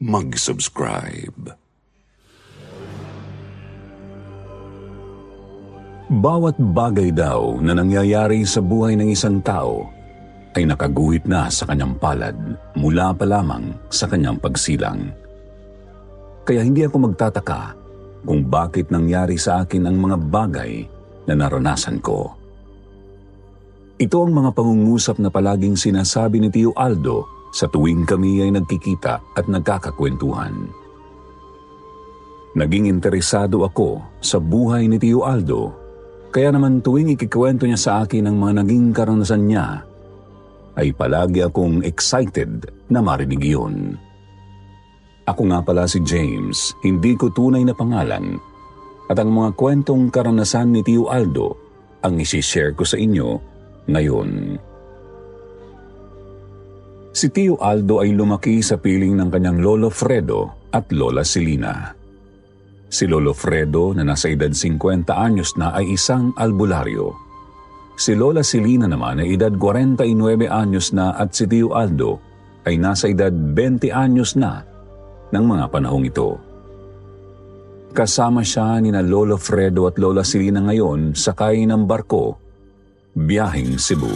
mag-subscribe. Bawat bagay daw na nangyayari sa buhay ng isang tao ay nakaguhit na sa kanyang palad mula pa lamang sa kanyang pagsilang. Kaya hindi ako magtataka kung bakit nangyari sa akin ang mga bagay na naranasan ko. Ito ang mga pangungusap na palaging sinasabi ni Tio Aldo sa tuwing kami ay nagkikita at nagkakakwentuhan. Naging interesado ako sa buhay ni Tio Aldo, kaya naman tuwing ikikwento niya sa akin ang mga naging karanasan niya, ay palagi akong excited na marinig yun. Ako nga pala si James, hindi ko tunay na pangalan, at ang mga kwentong karanasan ni Tio Aldo ang isi-share ko sa inyo ngayon. Si Tio Aldo ay lumaki sa piling ng kanyang Lolo Fredo at Lola Celina. Si Lolo Fredo na nasa edad 50 anyos na ay isang albularyo. Si Lola Celina naman ay edad 49 anyos na at si Tio Aldo ay nasa edad 20 anyos na ng mga panahong ito. Kasama siya ni na Lolo Fredo at Lola Celina ngayon sakay ng barko, biyaheng Cebu.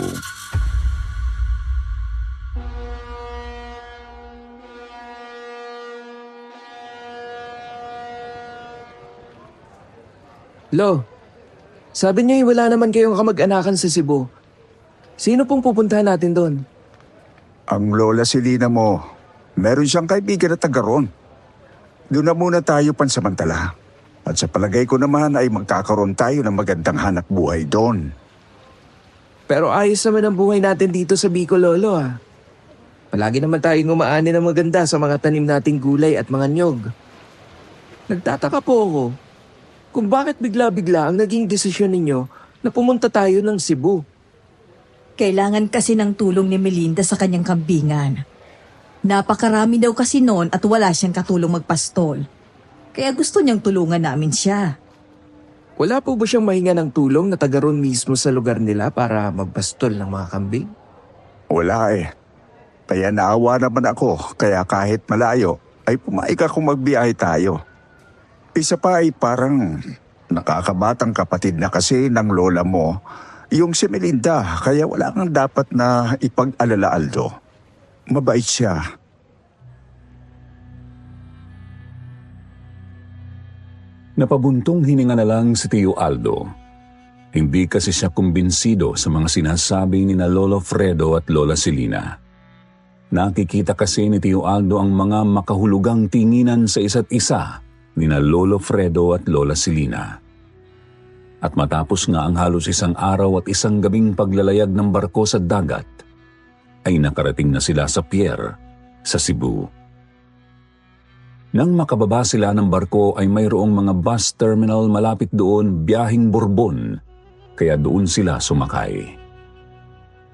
Lo, sabi niyo wala naman kayong kamag-anakan sa Cebu. Sino pong pupuntahan natin doon? Ang Lola Celina mo, meron siyang kaibigan na taga ron. Doon na muna tayo pansamantala. At sa palagay ko naman ay magkakaroon tayo ng magandang hanap buhay doon. Pero ayos naman ang buhay natin dito sa Bicol, Lolo ah. Palagi naman tayong umaani ng maganda sa mga tanim nating gulay at mga nyog. Nagtataka po ako kung bakit bigla-bigla ang naging desisyon ninyo na pumunta tayo ng Cebu. Kailangan kasi ng tulong ni Melinda sa kanyang kambingan. Napakarami daw kasi noon at wala siyang katulong magpastol. Kaya gusto niyang tulungan namin siya. Wala po ba siyang mahinga ng tulong na taga ron mismo sa lugar nila para magpastol ng mga kambing? Wala eh. Kaya naawa naman ako, kaya kahit malayo ay pumaig akong magbiyahe tayo. Isa pa ay parang nakakabatang kapatid na kasi ng lola mo, yung si Melinda, kaya wala kang dapat na ipag-alala, Aldo. Mabait siya. Napabuntong hininga na lang si Tio Aldo. Hindi kasi siya kumbinsido sa mga sinasabi ni na Lolo Fredo at Lola Celina. Nakikita kasi ni Tio Aldo ang mga makahulugang tinginan sa isa't isa ni na Lolo Fredo at Lola Celina. At matapos nga ang halos isang araw at isang gabing paglalayag ng barko sa dagat, ay nakarating na sila sa pier sa Cebu. Nang makababa sila ng barko ay mayroong mga bus terminal malapit doon biyaheng Bourbon, kaya doon sila sumakay.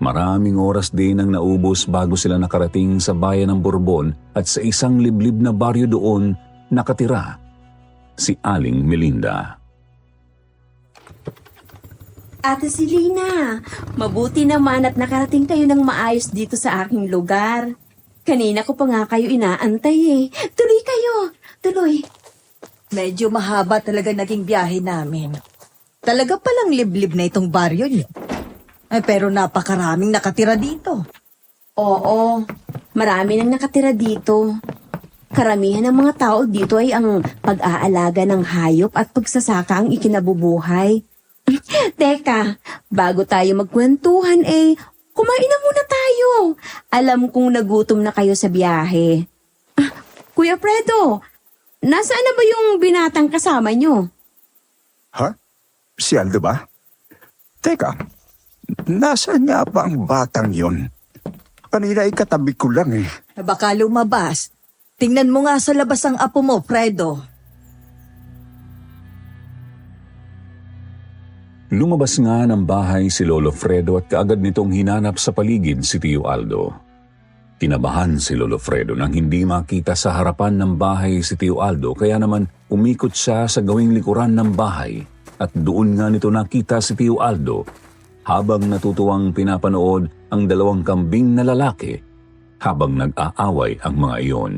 Maraming oras din ang naubos bago sila nakarating sa bayan ng Bourbon at sa isang liblib na baryo doon nakatira si Aling Melinda. Ate Celina, mabuti naman at nakarating kayo ng maayos dito sa aking lugar. Kanina ko pa nga kayo inaantay eh. Tuloy kayo, tuloy. Medyo mahaba talaga naging biyahe namin. Talaga palang liblib na itong baryo niyo. Ay, pero napakaraming nakatira dito. Oo, marami nang nakatira dito. Karamihan ng mga tao dito ay ang pag-aalaga ng hayop at pagsasaka ang ikinabubuhay. Teka, bago tayo magkwentuhan kumain na muna tayo. Alam kong nagutom na kayo sa biyahe. Kuya Fredo, nasaan na ba yung binatang kasama nyo? Ha? Si Aldo ba? Teka, nasaan nga ba ang batang yon? Kanina ay katabi ko lang eh. Baka lumabas. Tingnan mo nga sa labas ang apo mo, Fredo. Lumabas nga ng bahay si Lolo Fredo at kaagad nitong hinanap sa paligid si Tio Aldo. Kinabahan si Lolo Fredo nang hindi makita sa harapan ng bahay si Tio Aldo, kaya naman umikot siya sa gawing likuran ng bahay at doon nga nito nakita si Tio Aldo habang natutuwang pinapanood ang dalawang kambing na lalaki habang nag-aaway ang mga iyon.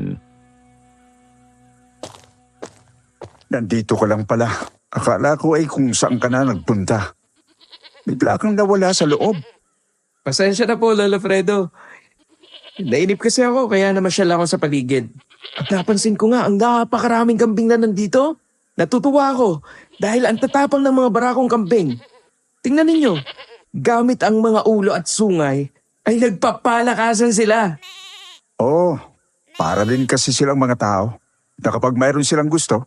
nandito ka lang pala. Akala ko ay kung saan ka na nagpunta. Bigla kang nawala sa loob. Pasensya na po, Lolo Fredo. Nainip kasi ako kaya namasyal ako sa paligid. At napansin ko nga ang napakaraming kambing na nandito. Natutuwa ako dahil ang tatapang ng mga barakong kambing. Tingnan ninyo, gamit ang mga ulo at sungay ay nagpapalakasan sila. Oo, para din kasi silang mga tao na kapag mayroon silang gusto,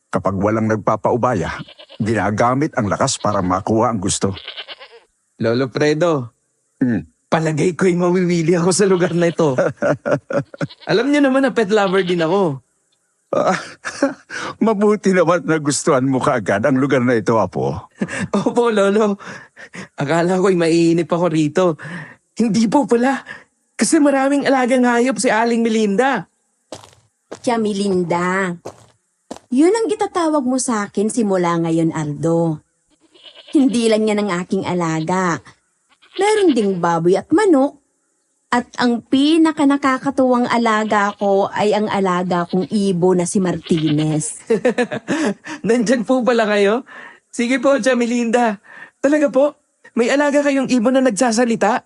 kapag walang nagpapaubaya, ginagamit ang lakas para makuha ang gusto. Lolo Fredo, Hmm. palagay ko'y mawiwili ako sa lugar na ito. Alam niyo naman na pet lover din ako. Ah, mabuti naman na gustuhan mo kaagad ang lugar na ito, Apo. Opo, Lolo. Akala ko'y maiinip ako rito. Hindi po pala. Kasi maraming alagang hayop si Aling Melinda. Kaya Melinda, yun ang itatawag mo sa akin simula ngayon, Aldo. Hindi lang yan ang aking alaga. Meron ding baboy at manok. At ang pinaka-nakakatuwang alaga ko ay ang alaga kong ibo na si Martinez. Nandyan po pala kayo? Sige po, Tia Melinda. Talaga po? May alaga kayong ibon na nagsasalita?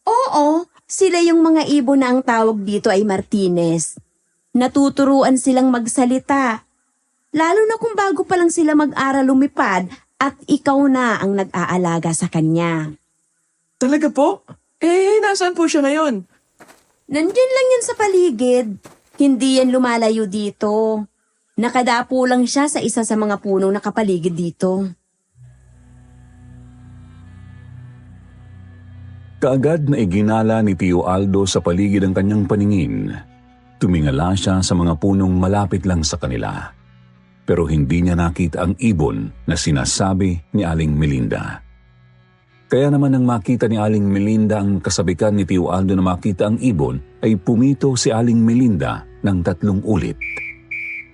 Oo, sila yung mga ibo na ang tawag dito ay Martinez. Natuturuan silang magsalita. Lalo na kung bago pa lang sila mag-aral lumipad at ikaw na ang nag-aalaga sa kanya. Talaga po? Nasaan po siya ngayon? Nandyan lang yan sa paligid. Hindi yan lumalayo dito. Nakadapo lang siya sa isa sa mga punong nakapaligid dito. Kaagad na iginala ni Tio Aldo sa paligid ang kanyang paningin. Tumingala siya sa mga punong malapit lang sa kanila. Pero hindi niya nakita ang ibon na sinasabi ni Aling Melinda. Kaya naman nang makita ni Aling Melinda ang kasabikan ni Tio Aldo na makita ang ibon, ay pumito si Aling Melinda ng 3 ulit.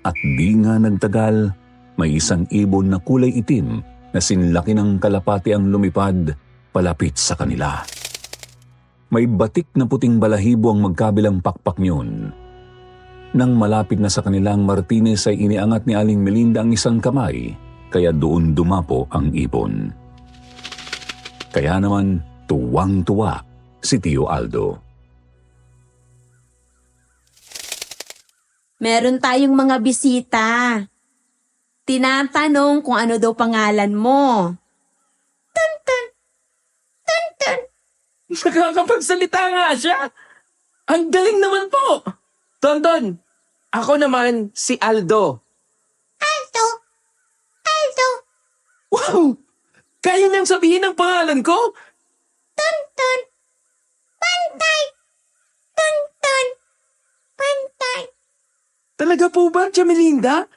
At di nga nagtagal, may isang ibon na kulay itim na sinlaki ng kalapati ang lumipad palapit sa kanila. May batik na puting balahibo ang magkabilang pakpak niyon. Nang malapit na sa kanilang Martinez ay iniangat ni Aling Melinda ang isang kamay, kaya doon dumapo ang ibon. Kaya naman tuwang-tuwa si Tio Aldo. Meron tayong mga bisita. Tinatanong kung ano daw pangalan mo. Tun-tun! Tun-tun! Nakakapagsalita nga siya. Ang galing naman po. Tonton, ako naman si Aldo. Aldo! Aldo! Wow! Kaya niyang sabihin ang pangalan ko? Tun-tun! Pantay! Tun-tun! Pantay! Talaga po ba, Tia Melinda?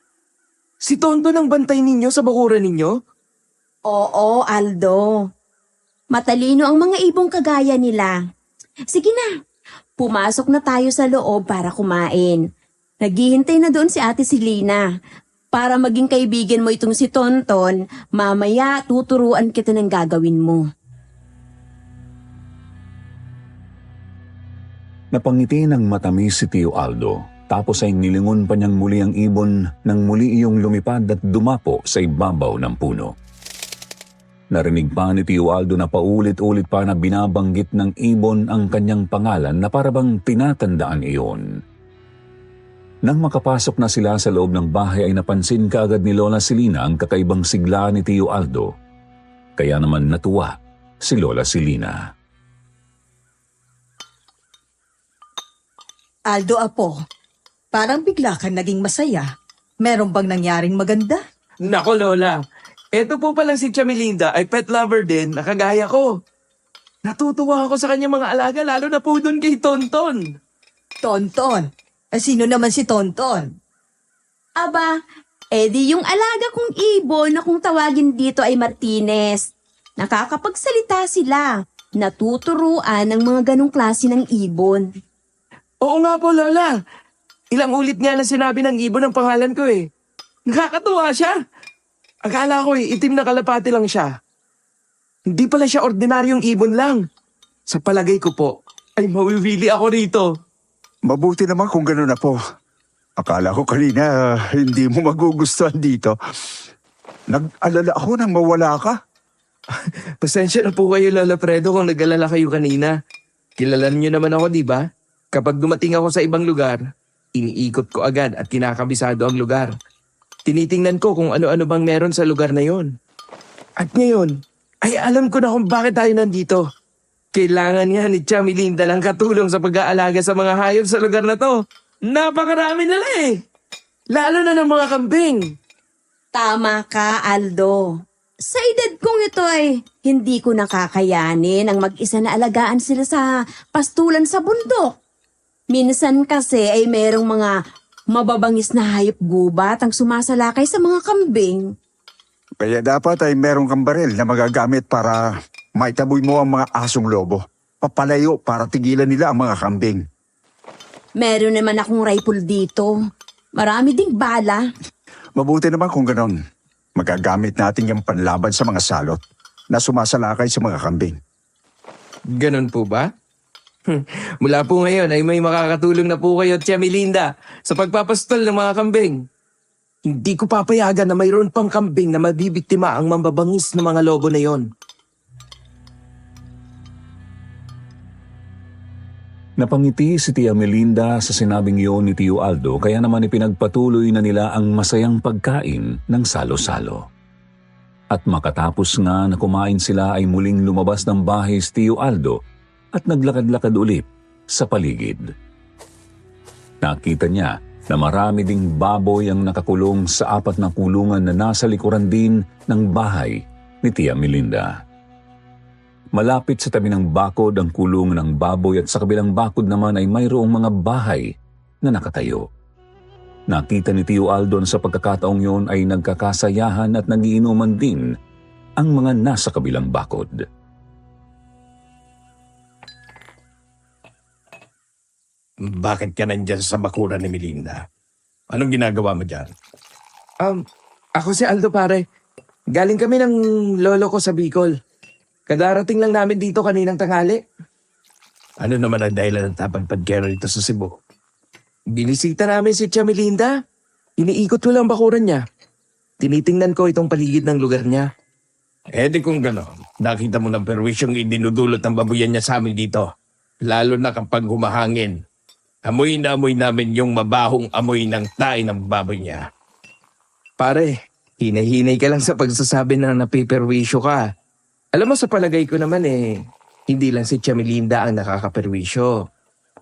Si Tonton ang bantay ninyo sa bakuran ninyo? Oo, Aldo. Matalino ang mga ibong kagaya nila. Sige na, pumasok na tayo sa loob para kumain. Naghihintay na doon si Ate Silina. Para maging kaibigan mo itong si Tonton, mamaya tuturuan kita ng gagawin mo. Napangiti ng matamis si Tio Aldo, tapos ay nilingon pa niyang muli ang ibon nang muli iyong lumipad at dumapo sa ibabaw ng puno. Narinig pa ni Tio Aldo na paulit-ulit pa na binabanggit ng ibon ang kanyang pangalan na parabang tinatandaan iyon. Nang makapasok na sila sa loob ng bahay ay napansin kaagad ni Lola Silina ang kakaibang sigla ni Tio Aldo. Kaya naman natuwa si Lola Silina. Aldo, apo, parang bigla kang naging masaya. Meron bang nangyaring maganda? Nako, Lola. Eto po palang si Tia Melinda ay pet lover din na kagaya ko. Natutuwa ako sa kanyang mga alaga lalo na po doon kay Tonton. Tonton. Sino naman si Tonton? Aba, edi yung alaga kong ibon na kung tawagin dito ay Martinez. Nakakapagsalita sila. Natuturuan ng mga ganong klase ng ibon. Oo nga po, Lola. Ilang ulit nga na sinabi ng ibon ang pangalan ko eh. Nakakatuwa siya. Akala ko itim na kalapati lang siya. Hindi pala siya ordinaryong ibon lang. Sa palagay ko po, ay mawiwili ako rito. Mabuti naman kung gano'n na po. Akala ko kanina hindi mo magugustuhan dito. Nag-alala ako nang mawala ka. Pasensya na po kayo, Lola Fredo, kung nag-alala kayo kanina. Kilala niyo naman ako, di ba? Kapag dumating ako sa ibang lugar, iniikot ko agad at kinakabisado ang lugar. Tinitingnan ko kung ano-ano bang meron sa lugar na yon. At ngayon, ay alam ko na kung bakit tayo nandito. Kailangan nga ni Tia Melinda ng katulong sa pag-aalaga sa mga hayop sa lugar na to. Napakarami nila eh. Lalo na ng mga kambing. Tama ka, Aldo. Sa edad kong ito ay hindi ko nakakayanin ang mag-isa na alagaan sila sa pastulan sa bundok. Minsan kasi ay merong mga mababangis na hayop gubat ang sumasalakay sa mga kambing. Kaya dapat ay meron kang baril na magagamit para maitaboy mo ang mga asong lobo. Papalayo para tigilan nila ang mga kambing. Meron naman akong rifle dito. Marami ding bala. Mabuti naman kung ganon. Magagamit natin yung panlaban sa mga salot na sumasalakay sa mga kambing. Ganon po ba? Mula po ngayon ay may makakatulong na po kayo, Tia Melinda, sa pagpapastol ng mga kambing. Hindi ko papayagan na mayroon pang kambing na mabibiktima ang mambabangis ng mga lobo na yon. Napangiti si Tia Melinda sa sinabing iyon ni Tio Aldo kaya naman ipinagpatuloy na nila ang masayang pagkain ng salo-salo. At makatapos nga na kumain sila ay muling lumabas ng bahay si Tio Aldo at naglakad-lakad ulit sa paligid. Nakita niya na marami ding baboy ang nakakulong sa 4 na kulungan na nasa likuran din ng bahay ni Tia Melinda. Malapit sa tabi ng bakod ang kulungan ng baboy at sa kabilang bakod naman ay mayroong mga bahay na nakatayo. Nakita ni Tio Aldo na sa pagkakataong yun ay nagkakasayahan at nagiinuman din ang mga nasa kabilang bakod. Bakit ka nandyan sa bakuran ni Melinda? Anong ginagawa mo dyan? Ako si Aldo, pare. Galing kami ng lolo ko sa Bicol. Kadarating lang namin dito kaninang tanghali. Ano naman ang dahilan ng tapadpad kayo rito sa Cebu? Binisita namin si Tia Melinda. Iniikot ko lang bakuran niya. Tinitingnan ko itong paligid ng lugar niya. Di kung gano'n, nakita mo ng perwisyong idinudulot ng babuyan niya sa amin dito. Lalo na kapag humahangin. Amoy na amoy namin yung mabahong amoy ng tae ng baboy niya. Pare, hinay-hinay ka lang sa pagsasabi na napiperwisyo ka. Alam mo, sa palagay ko naman hindi lang si Tia Melinda ang nakakaperwisyo.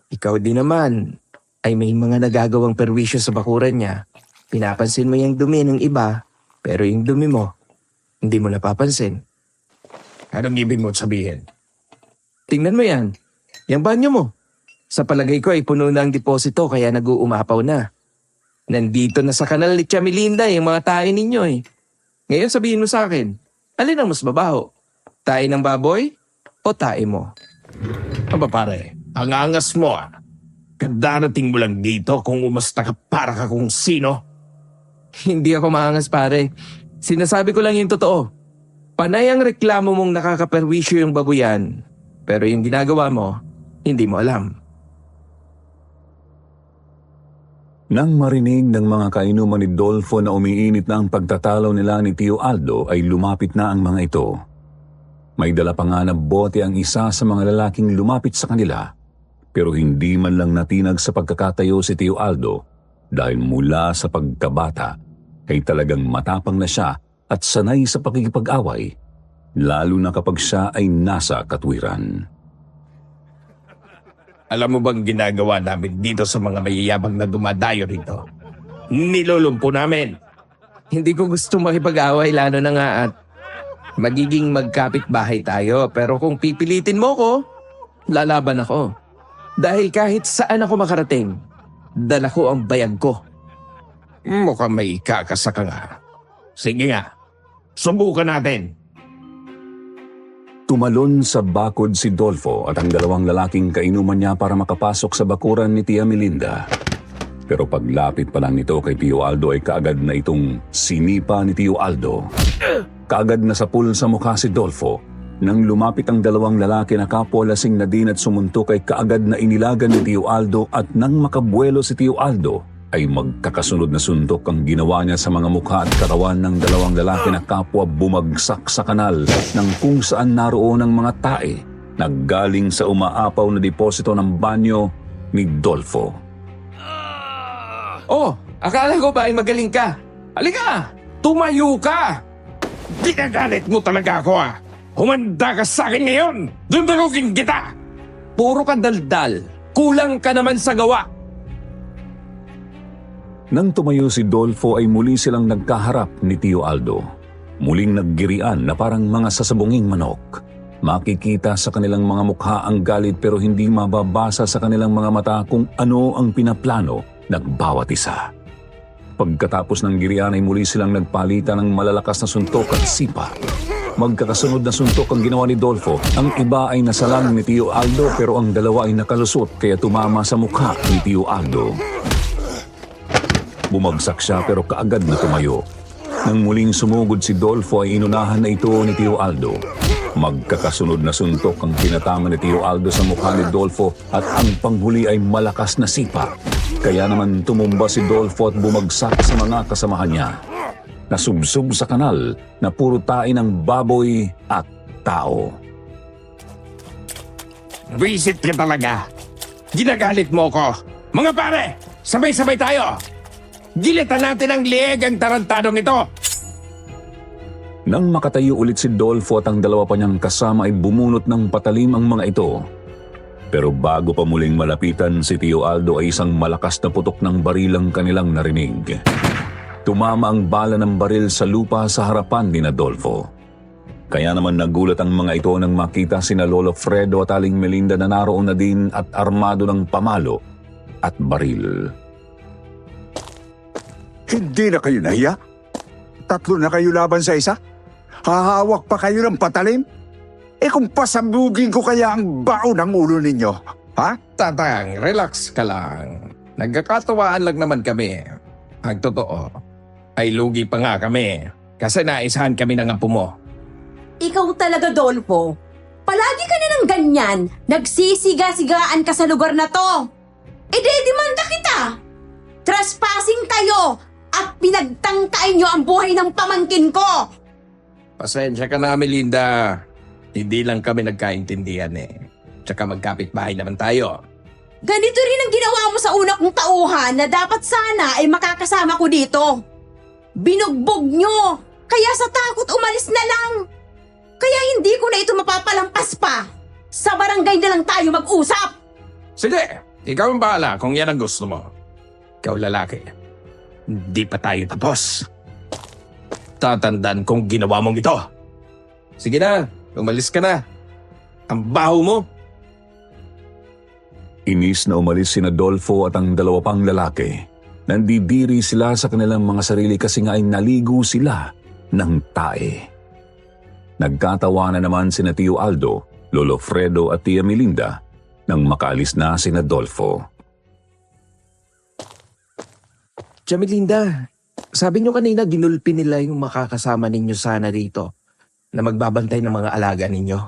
Ikaw din naman ay may mga nagagawang perwisyo sa bakuran niya. Pinapansin mo yung dumi ng iba, pero yung dumi mo, hindi mo napapansin. Anong ibig mo sabihin? Tingnan mo yan. Yung banyo mo. Sa palagay ko ay puno na ang deposito kaya nag-uumapaw na. Nandito na sa kanal ni Tia Melinda yung mga tae ninyo eh. Ngayon sabihin mo sa akin, alin ang mas mabaho? Tae ng baboy o tae mo? Aba pare, ang angas mo ah. Kadarating mo lang dito kung umasta ka para ka kung sino. Hindi ako maangas, pare. Sinasabi ko lang yung totoo. Panay ang reklamo mong nakakaperwisyo yung babuyan. Pero yung ginagawa mo, hindi mo alam. Nang marinig ng mga kainuman ni Dolfo na umiinit na ang pagtatalo nila ni Tio Aldo ay lumapit na ang mga ito. May dala pa nga na bote ang isa sa mga lalaking lumapit sa kanila. Pero hindi man lang natinag sa pagkakatayo si Tio Aldo dahil mula sa pagkabata ay talagang matapang na siya at sanay sa pakikipag-away, lalo na kapag siya ay nasa katwiran. Alam mo bang ginagawa namin dito sa mga mayayabang na dumadayo rito? Nilulumpo namin. Hindi ko gusto makipag-away lalo na nga at magiging magkapit-bahay tayo. Pero kung pipilitin mo ko, lalaban ako. Dahil kahit saan ako makarating, dala ko ang bayag ko. Mukhang may kakasa ka nga. Sige nga, subukan natin. Tumalon sa bakod si Dolfo at ang dalawang lalaking kainuman niya para makapasok sa bakuran ni Tia Melinda. Pero paglapit pa lang nito kay Tio Aldo ay kaagad na itong sinipa ni Tio Aldo. Kaagad na sapul sa mukha si Dolfo. Nang lumapit ang dalawang lalaki na kapwa lasing na din at sumuntok ay kaagad na inilagan ni Tio Aldo at nang makabuelo si Tio Aldo ay magkakasunod na suntok ang ginawa niya sa mga mukha at katawan ng dalawang lalaki na kapwa bumagsak sa kanal ng kung saan naroon ang mga tae na galing sa umaapaw na deposito ng banyo ni Dolfo. Oh, akala ko ba ay magaling ka? Halika! Tumayo ka! Ginagalit mo talaga ako ah! Humanda ka sa akin ngayon! Dudurugin kita! Puro ka daldal. Kulang ka naman sa gawa. Nang tumayo si Dolfo ay muli silang nagkaharap ni Tio Aldo. Muling naggirian na parang mga sasabunging manok. Makikita sa kanilang mga mukha ang galit pero hindi mababasa sa kanilang mga mata kung ano ang pinaplano ng bawat isa. Pagkatapos ng girian ay muli silang nagpalitan ng malalakas na suntok at sipa. Magkakasunod na suntok ang ginawa ni Dolfo. Ang iba ay nasalang ni Tio Aldo pero ang dalawa ay nakalusot kaya tumama sa mukha ni Tio Aldo. Bumagsak siya pero kaagad na tumayo. Nang muling sumugod si Dolfo ay inunahan na ito ni Tio Aldo. Magkakasunod na suntok ang tinatama ni Tio Aldo sa mukha ni Dolfo at ang panghuli ay malakas na sipa. Kaya naman tumumba si Dolfo at bumagsak sa mga kasamahan niya. Nasubsob sa kanal na puro tae ng baboy at tao. Visit ka talaga. Ginagalit mo ko. Mga pare, sabay-sabay tayo. Gilitan natin ang lieg ang tarantadong ito. Nang makatayo ulit si Dolfo at ang dalawa pa niyang kasama ay bumunot ng patalim ang mga ito. Pero bago pa muling malapitan si Tio Aldo ay isang malakas na putok ng baril ang kanilang narinig. Tumama ang bala ng baril sa lupa sa harapan ni Dolfo. Kaya naman nagulat ang mga ito nang makita sina Lolo Fredo at Aling Melinda na naroon na din at armado ng pamalo at baril. Hindi na kayo nahiya? 3 na kayo laban sa isa? Hahawak pa kayo ng patalim? Kung pasabugin ko kaya ang baon ng ulo ninyo, ha? Tatang, relax ka lang. Nagkakatawaan lang naman kami. Ang totoo, ay lugi pa nga kami. Kasi naisahan kami ng apo mo. Ikaw talaga, Dolfo. Palagi ka na ng ganyan. Nagsisiga-sigaan ka sa lugar na to. Demanda kita. Trespassing kayo at pinagtangkain nyo ang buhay ng pamangkin ko. Pasensya ka na, Melinda. Hindi lang kami nagkaintindihan eh. Tsaka magkapit-bahay naman tayo. Ganito rin ang ginawa mo sa una kong tauhan na dapat sana ay makakasama ko dito. Binugbog nyo, kaya sa takot umalis na lang. Kaya hindi ko na ito mapapalampas pa. Sa barangay na lang tayo mag-usap. Sige, ikaw ang bahala kung yan ang gusto mo. Ikaw lalaki, hindi pa tayo tapos. Tatandaan kong ginawa mong ito. Sige na, umalis ka na. Ang baho mo. Inis na umalis sina Dolfo at ang dalawa pang lalaki. Nandidiri sila sa kanilang mga sarili kasi nga ay naligo sila ng tae. Nagkatawanan naman sina Tio Aldo, Lolo Fredo at Tia Melinda nang makaalis na sina Dolfo. Tia Melinda, sabi niyo kanina ginulpi nila yung makakasama ninyo sana dito na magbabantay ng mga alaga ninyo.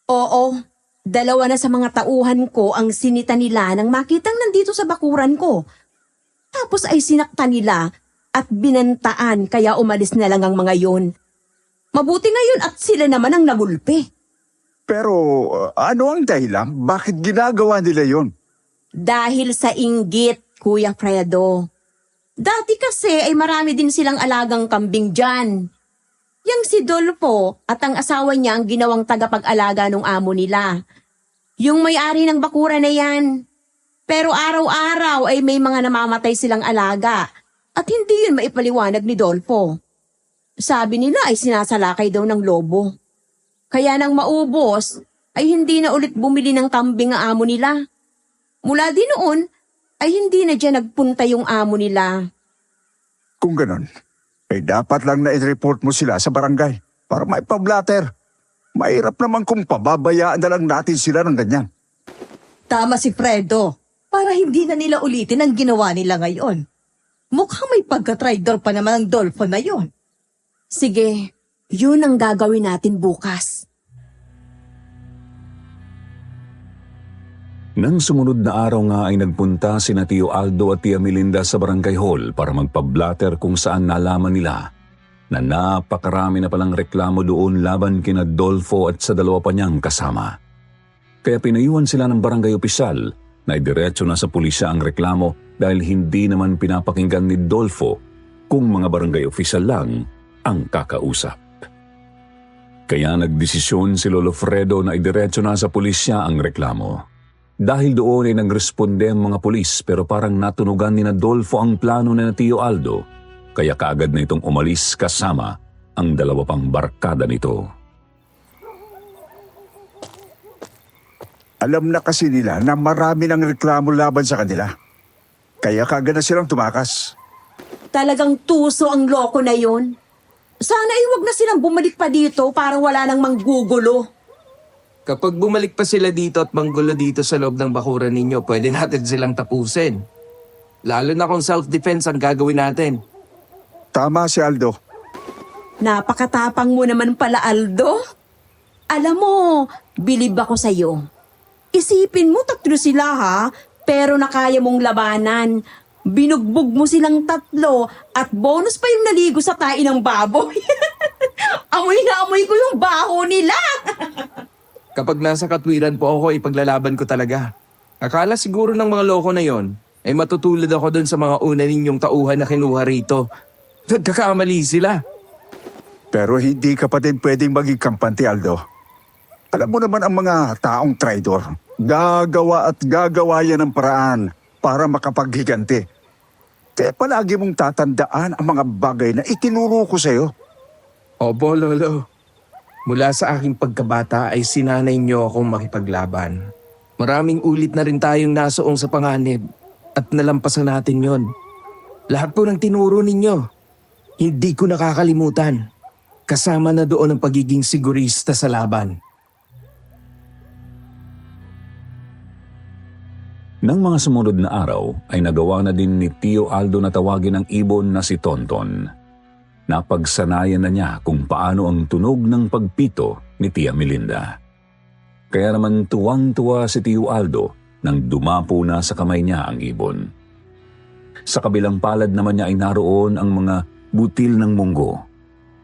Oo, 2 na sa mga tauhan ko ang sinita nila nang makitang nandito sa bakuran ko. Tapos ay sinaktan nila at binantaan kaya umalis na lang ang mga yon. Mabuti ngayon at sila naman ang nagulpi. Pero ano ang dahilan? Bakit ginagawa nila yon? Dahil sa inggit, Kuya Fredo. Dati kasi ay marami din silang alagang kambing dyan. Yang si Dolfo at ang asawa niya ang ginawang tagapag-alaga ng amo nila. Yung may-ari ng bakura na yan. Pero araw-araw ay may mga namamatay silang alaga at hindi yun maipaliwanag ni Dolfo. Sabi nila ay sinasalakay daw ng lobo. Kaya nang maubos ay hindi na ulit bumili ng kambing ang amo nila. Mula din noon ay hindi na dyan nagpunta yung amo nila. Kung ganon, dapat lang na i-report mo sila sa barangay para maipablatter. Mahirap naman kung pababayaan na lang natin sila ng ganyan. Tama si Fredo. Para hindi na nila ulitin ang ginawa nila ngayon. Mukhang may pagka-traitor pa naman ang Dolfo na yon. Sige, yun ang gagawin natin bukas. Nang sumunod na araw nga ay nagpunta sina Tio Aldo at Tia Melinda sa barangay hall para magpa-blatter kung saan nalaman nila na napakarami na palang reklamo doon laban kina Dolfo at sa dalawa pa niyang kasama. Kaya pinayuhan sila ng barangay opisyal na idiretso na sa pulisya ang reklamo dahil hindi naman pinapakinggan ni Dolfo kung mga barangay opisyal lang ang kakausap. Kaya nagdesisyon si Lolo Fredo na idiretso na sa pulisya ang reklamo. Dahil doon ay nagresponde ang mga pulis pero parang natunugan ni Dolfo ang plano ni Tio Aldo, kaya kaagad na itong umalis kasama ang dalawa pang barkada nito. Alam na kasi nila na marami ng reklamo laban sa kanila. Kaya kaagad na silang tumakas. Talagang tuso ang loko na yon. Sana ay wag na silang bumalik pa dito para wala nang manggugulo. Kapag bumalik pa sila dito at manggulo dito sa loob ng bakuran ninyo, pwede natin silang tapusin. Lalo na kung self-defense ang gagawin natin. Tama si Aldo. Napakatapang mo naman pala, Aldo. Alam mo, bilib ako sa'yo. Isipin mo, tatlo sila ha, pero nakaya mong labanan. Binugbog mo silang tatlo at bonus pa yung naligo sa tae ng baboy. Amoy na amoy ko yung baho nila. Kapag nasa katwiran po ako, ipaglalaban ko talaga. Akala siguro ng mga loko na yon, ay matutulad ako dun sa mga una ninyong tauhan na kinuha rito. Nagkakamali sila. Pero hindi ka pa din pwedeng maging kampante, Aldo. Alam mo naman ang mga taong traidor. Gagawa at gagawa yan ng paraan para makapaghiganti. Kaya palagi mong tatandaan ang mga bagay na itinuro ko sa'yo. Opo, Lolo. Mula sa aking pagkabata ay sinanay niyo akong makipaglaban. Maraming ulit na rin tayong nasoong sa panganib at nalampasan natin yon. Lahat po ng tinuro ninyo, hindi ko nakakalimutan. Kasama na doon ang pagiging sigurista sa laban. Nang mga sumunod na araw ay nagawa na din ni Tio Aldo na tawagin ang ibon na si Tonton. Napagsanayan na niya kung paano ang tunog ng pagpito ni Tia Melinda. Kaya naman tuwang-tuwa si Tio Aldo nang dumapo na sa kamay niya ang ibon. Sa kabilang palad naman niya ay naroon ang mga butil ng munggo.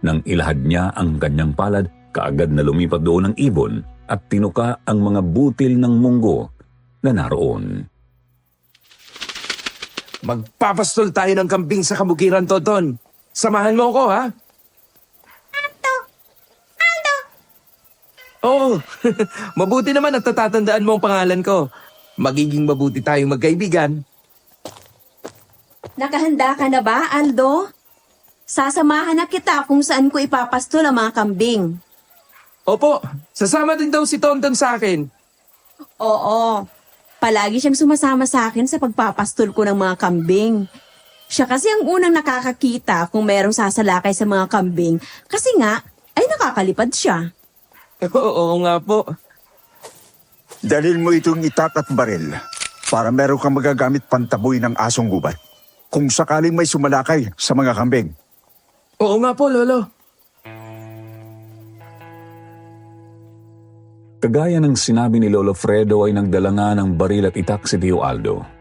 Nang ilahad niya ang kanyang palad, kaagad na lumipat doon ang ibon at tinuka ang mga butil ng munggo na naroon. Magpapastol tayo ng kambing sa kabukiran, Toton. Samahan mo ako, ha? Aldo! Oo, mabuti naman at natatandaan mo ang pangalan ko. Magiging mabuti tayong magkaibigan. Nakahanda ka na ba, Aldo? Sasamahan na kita kung saan ko ipapastol ang mga kambing. Opo, sasama din daw si Tonton sa akin. Oo, palagi siyang sumasama sa akin sa pagpapastol ko ng mga kambing. Siya kasi ang unang nakakakita kung merong sasalakay sa mga kambing kasi nga ay nakakalipad siya. Oo nga po. Dalhin mo itong itak at baril para meron kang magagamit pantaboy ng asong gubat kung sakaling may sumalakay sa mga kambing. Oo nga po, Lolo. Kagaya ng sinabi ni Lolo Fredo ay nagdala nga ng baril at itak si Tio Aldo.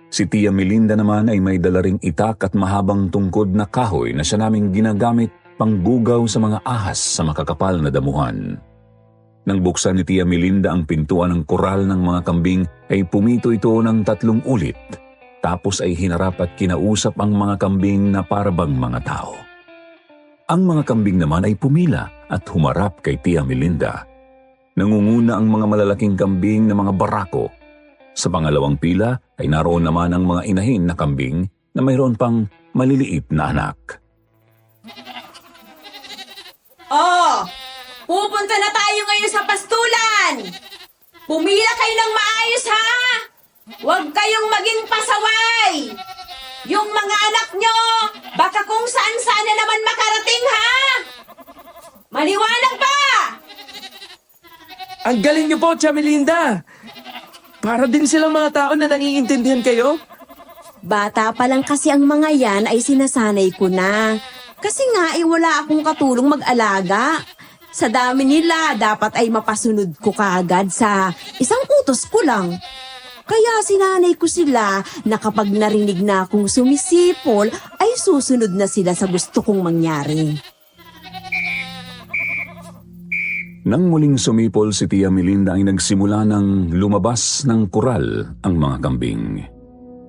Si Tia Melinda naman ay may dala ring itak at mahabang tungkod na kahoy na siya naming ginagamit panggugaw sa mga ahas sa makakapal na damuhan. Nang buksan ni Tia Melinda ang pintuan ng koral ng mga kambing ay pumito ito ng 3 ulit. Tapos ay hinarap at kinausap ang mga kambing na parabang mga tao. Ang mga kambing naman ay pumila at humarap kay Tia Melinda. Nangunguna ang mga malalaking kambing na mga barako. Sa pangalawang pila ay naroon naman ang mga inahin na kambing na mayroon pang maliliit na anak. Oh, pupunta na tayo ngayon sa pastulan! Pumila kayo ng maayos ha! Huwag kayong maging pasaway! Yung mga anak nyo, baka kung saan-saan na naman makarating ha! Maliwanag ba? Ang galing niyo po, Tia Melinda. Para din silang mga tao na nangiintindihan kayo. Bata pa lang kasi ang mga yan ay sinasanay ko na. Kasi nga ay wala akong katulong mag-alaga. Sa dami nila, dapat ay mapasunod ko kaagad sa isang utos ko lang. Kaya sinanay ko sila na kapag narinig na akong sumisipol, ay susunod na sila sa gusto kong mangyari. Nang muling sumipol si Tia Melinda ay nagsimula ng lumabas ng kural ang mga kambing.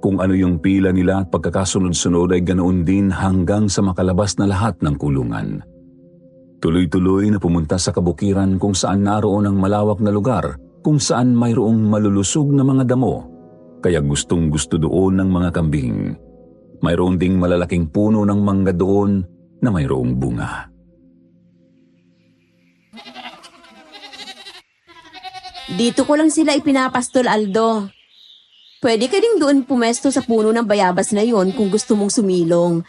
Kung ano yung pila nila at pagkakasunod-sunod ay ganoon din hanggang sa makalabas na lahat ng kulungan. Tuloy-tuloy na pumunta sa kabukiran kung saan naroon ang malawak na lugar kung saan mayroong malulusog na mga damo, kaya gustong-gusto doon ng mga kambing. Mayroon ding malalaking puno ng mangga doon na mayroong bunga. Dito ko lang sila ipinapastol, Aldo. Pwede ka ding doon pumesto sa puno ng bayabas na yon kung gusto mong sumilong.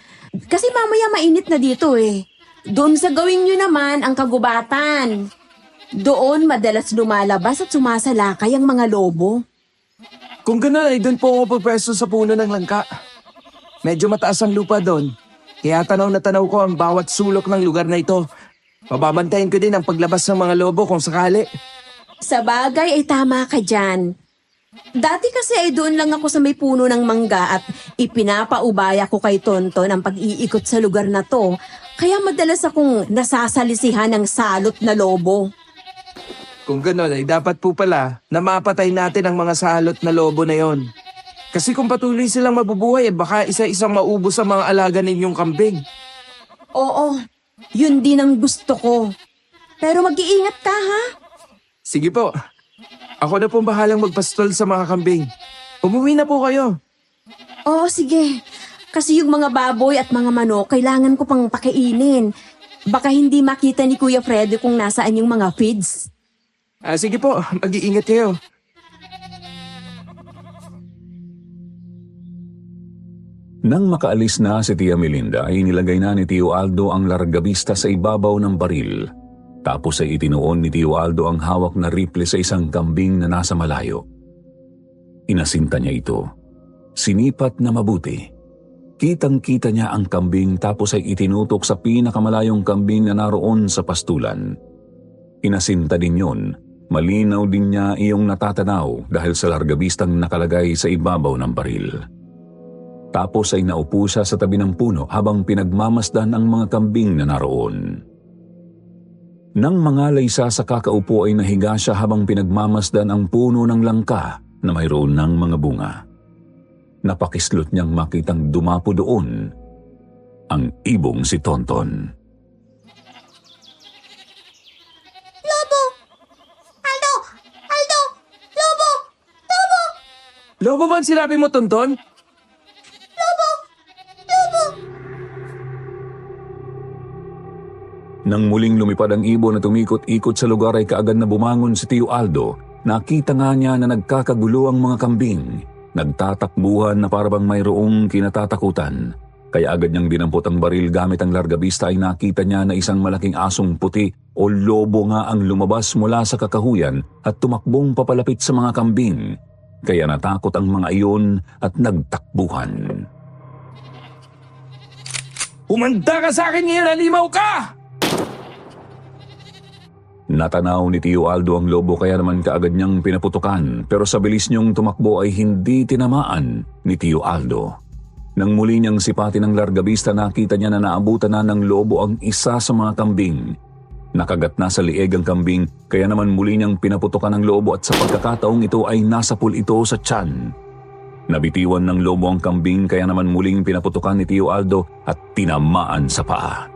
Kasi mamaya mainit na dito eh. Doon sa gawin nyo naman ang kagubatan. Doon madalas lumalabas at sumasalakay ang mga lobo. Kung gano'n ay doon po ako pagpwesto sa puno ng langka. Medyo mataas ang lupa doon. Kaya tanaw na tanaw ko ang bawat sulok ng lugar na ito. Pababantayan ko din ang paglabas ng mga lobo kung sakali. Sa bagay ay tama ka dyan. Dati kasi ay doon lang ako sa may puno ng mangga at ipinapaubaya ko kay Tonton ang pag-iikot sa lugar na to. Kaya madalas akong nasasalisihan ng salot na lobo. Kung gano'n ay dapat po pala na mapatay natin ang mga salot na lobo na yon. Kasi kung patuloy silang mabubuhay, baka isa-isang maubos ang mga alaga ninyong kambing. Oo, yun din ang gusto ko. Pero mag-iingat ka ha? Sige po. Ako na pong bahalang magpastol sa mga kambing. Umuwi na po kayo. Oo, sige. Kasi yung mga baboy at mga manok, kailangan ko pang pakainin. Baka hindi makita ni Kuya Freddy kung nasaan yung mga feeds. Sige po, mag-iingat kayo. Nang makaalis na si Tia Melinda ay nilagay na ni Tio Aldo ang largabista sa ibabaw ng baril. Tapos ay itinuon ni Tio Aldo ang hawak na rifle sa isang kambing na nasa malayo. Inasinta niya ito. Sinipat na mabuti. Kitang-kita niya ang kambing tapos ay itinutok sa pinakamalayong kambing na naroon sa pastulan. Inasinta din yon. Malinaw din niya iyong natatanaw dahil sa largabistang nakalagay sa ibabaw ng baril. Tapos ay naupo siya sa tabi ng puno habang pinagmamasdan ang mga kambing na naroon. Nang mangalay siya sa kakaupo ay nahiga siya habang pinagmamasdan ang puno ng langka na mayroon ng mga bunga. Napakislot niyang makitang dumapo doon ang ibong si Tonton. Lobo! Aldo! Aldo! Lobo! Lobo! Lobo ba ang sinabi mo, Tonton? Nang muling lumipad ang ibon at umikot-ikot sa lugar ay kaagad na bumangon si Tio Aldo. Nakita nga niya na nagkakagulo ang mga kambing. Nagtatakbuhan na parabang mayroong kinatatakutan. Kaya agad niyang dinampot ang baril gamit ang largabista ay nakita niya na isang malaking asong puti o lobo nga ang lumabas mula sa kakahuyan at tumakbong papalapit sa mga kambing. Kaya natakot ang mga iyon at nagtakbuhan. Umanda ka sa akin ngayon, halimaw ka! Natanaw ni Tio Aldo ang lobo kaya naman kaagad niyang pinaputukan pero sa bilis niyong tumakbo ay hindi tinamaan ni Tio Aldo. Nang muli niyang sipatin ang largabista nakita niya na naabutan na ng lobo ang isa sa mga kambing. Nakagat na sa lieg ang kambing kaya naman muli niyang pinaputukan ang lobo at sa pagkakataong ito ay nasapul ito sa tiyan. Nabitiwan ng lobo ang kambing kaya naman muling pinaputukan ni Tio Aldo at tinamaan sa paa.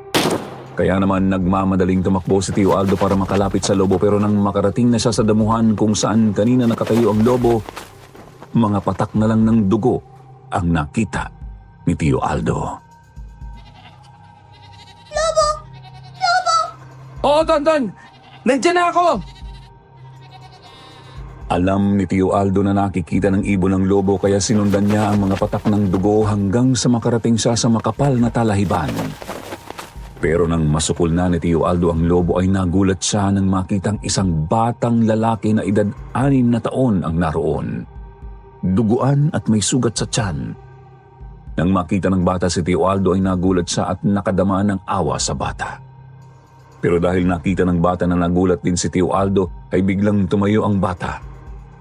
Kaya naman nagmamadaling tumakbo si Tio Aldo para makalapit sa lobo pero nang makarating na siya sa damuhan kung saan kanina nakatayo ang lobo, mga patak na lang ng dugo ang nakita ni Tio Aldo. Lobo! Lobo! Oo, Tonton! Nandiyan na ako! Alam ni Tio Aldo na nakikita ng ibon ng lobo kaya sinundan niya ang mga patak ng dugo hanggang sa makarating siya sa makapal na talahiban. Pero nang masukol na ni Tio Aldo ang lobo ay nagulat siya nang makitang isang batang lalaki na edad 6 na taon ang naroon. Duguan at may sugat sa tiyan. Nang makita ng bata si Tio Aldo ay nagulat siya at nakadama ng awa sa bata. Pero dahil nakita ng bata na nagulat din si Tio Aldo, ay biglang tumayo ang bata.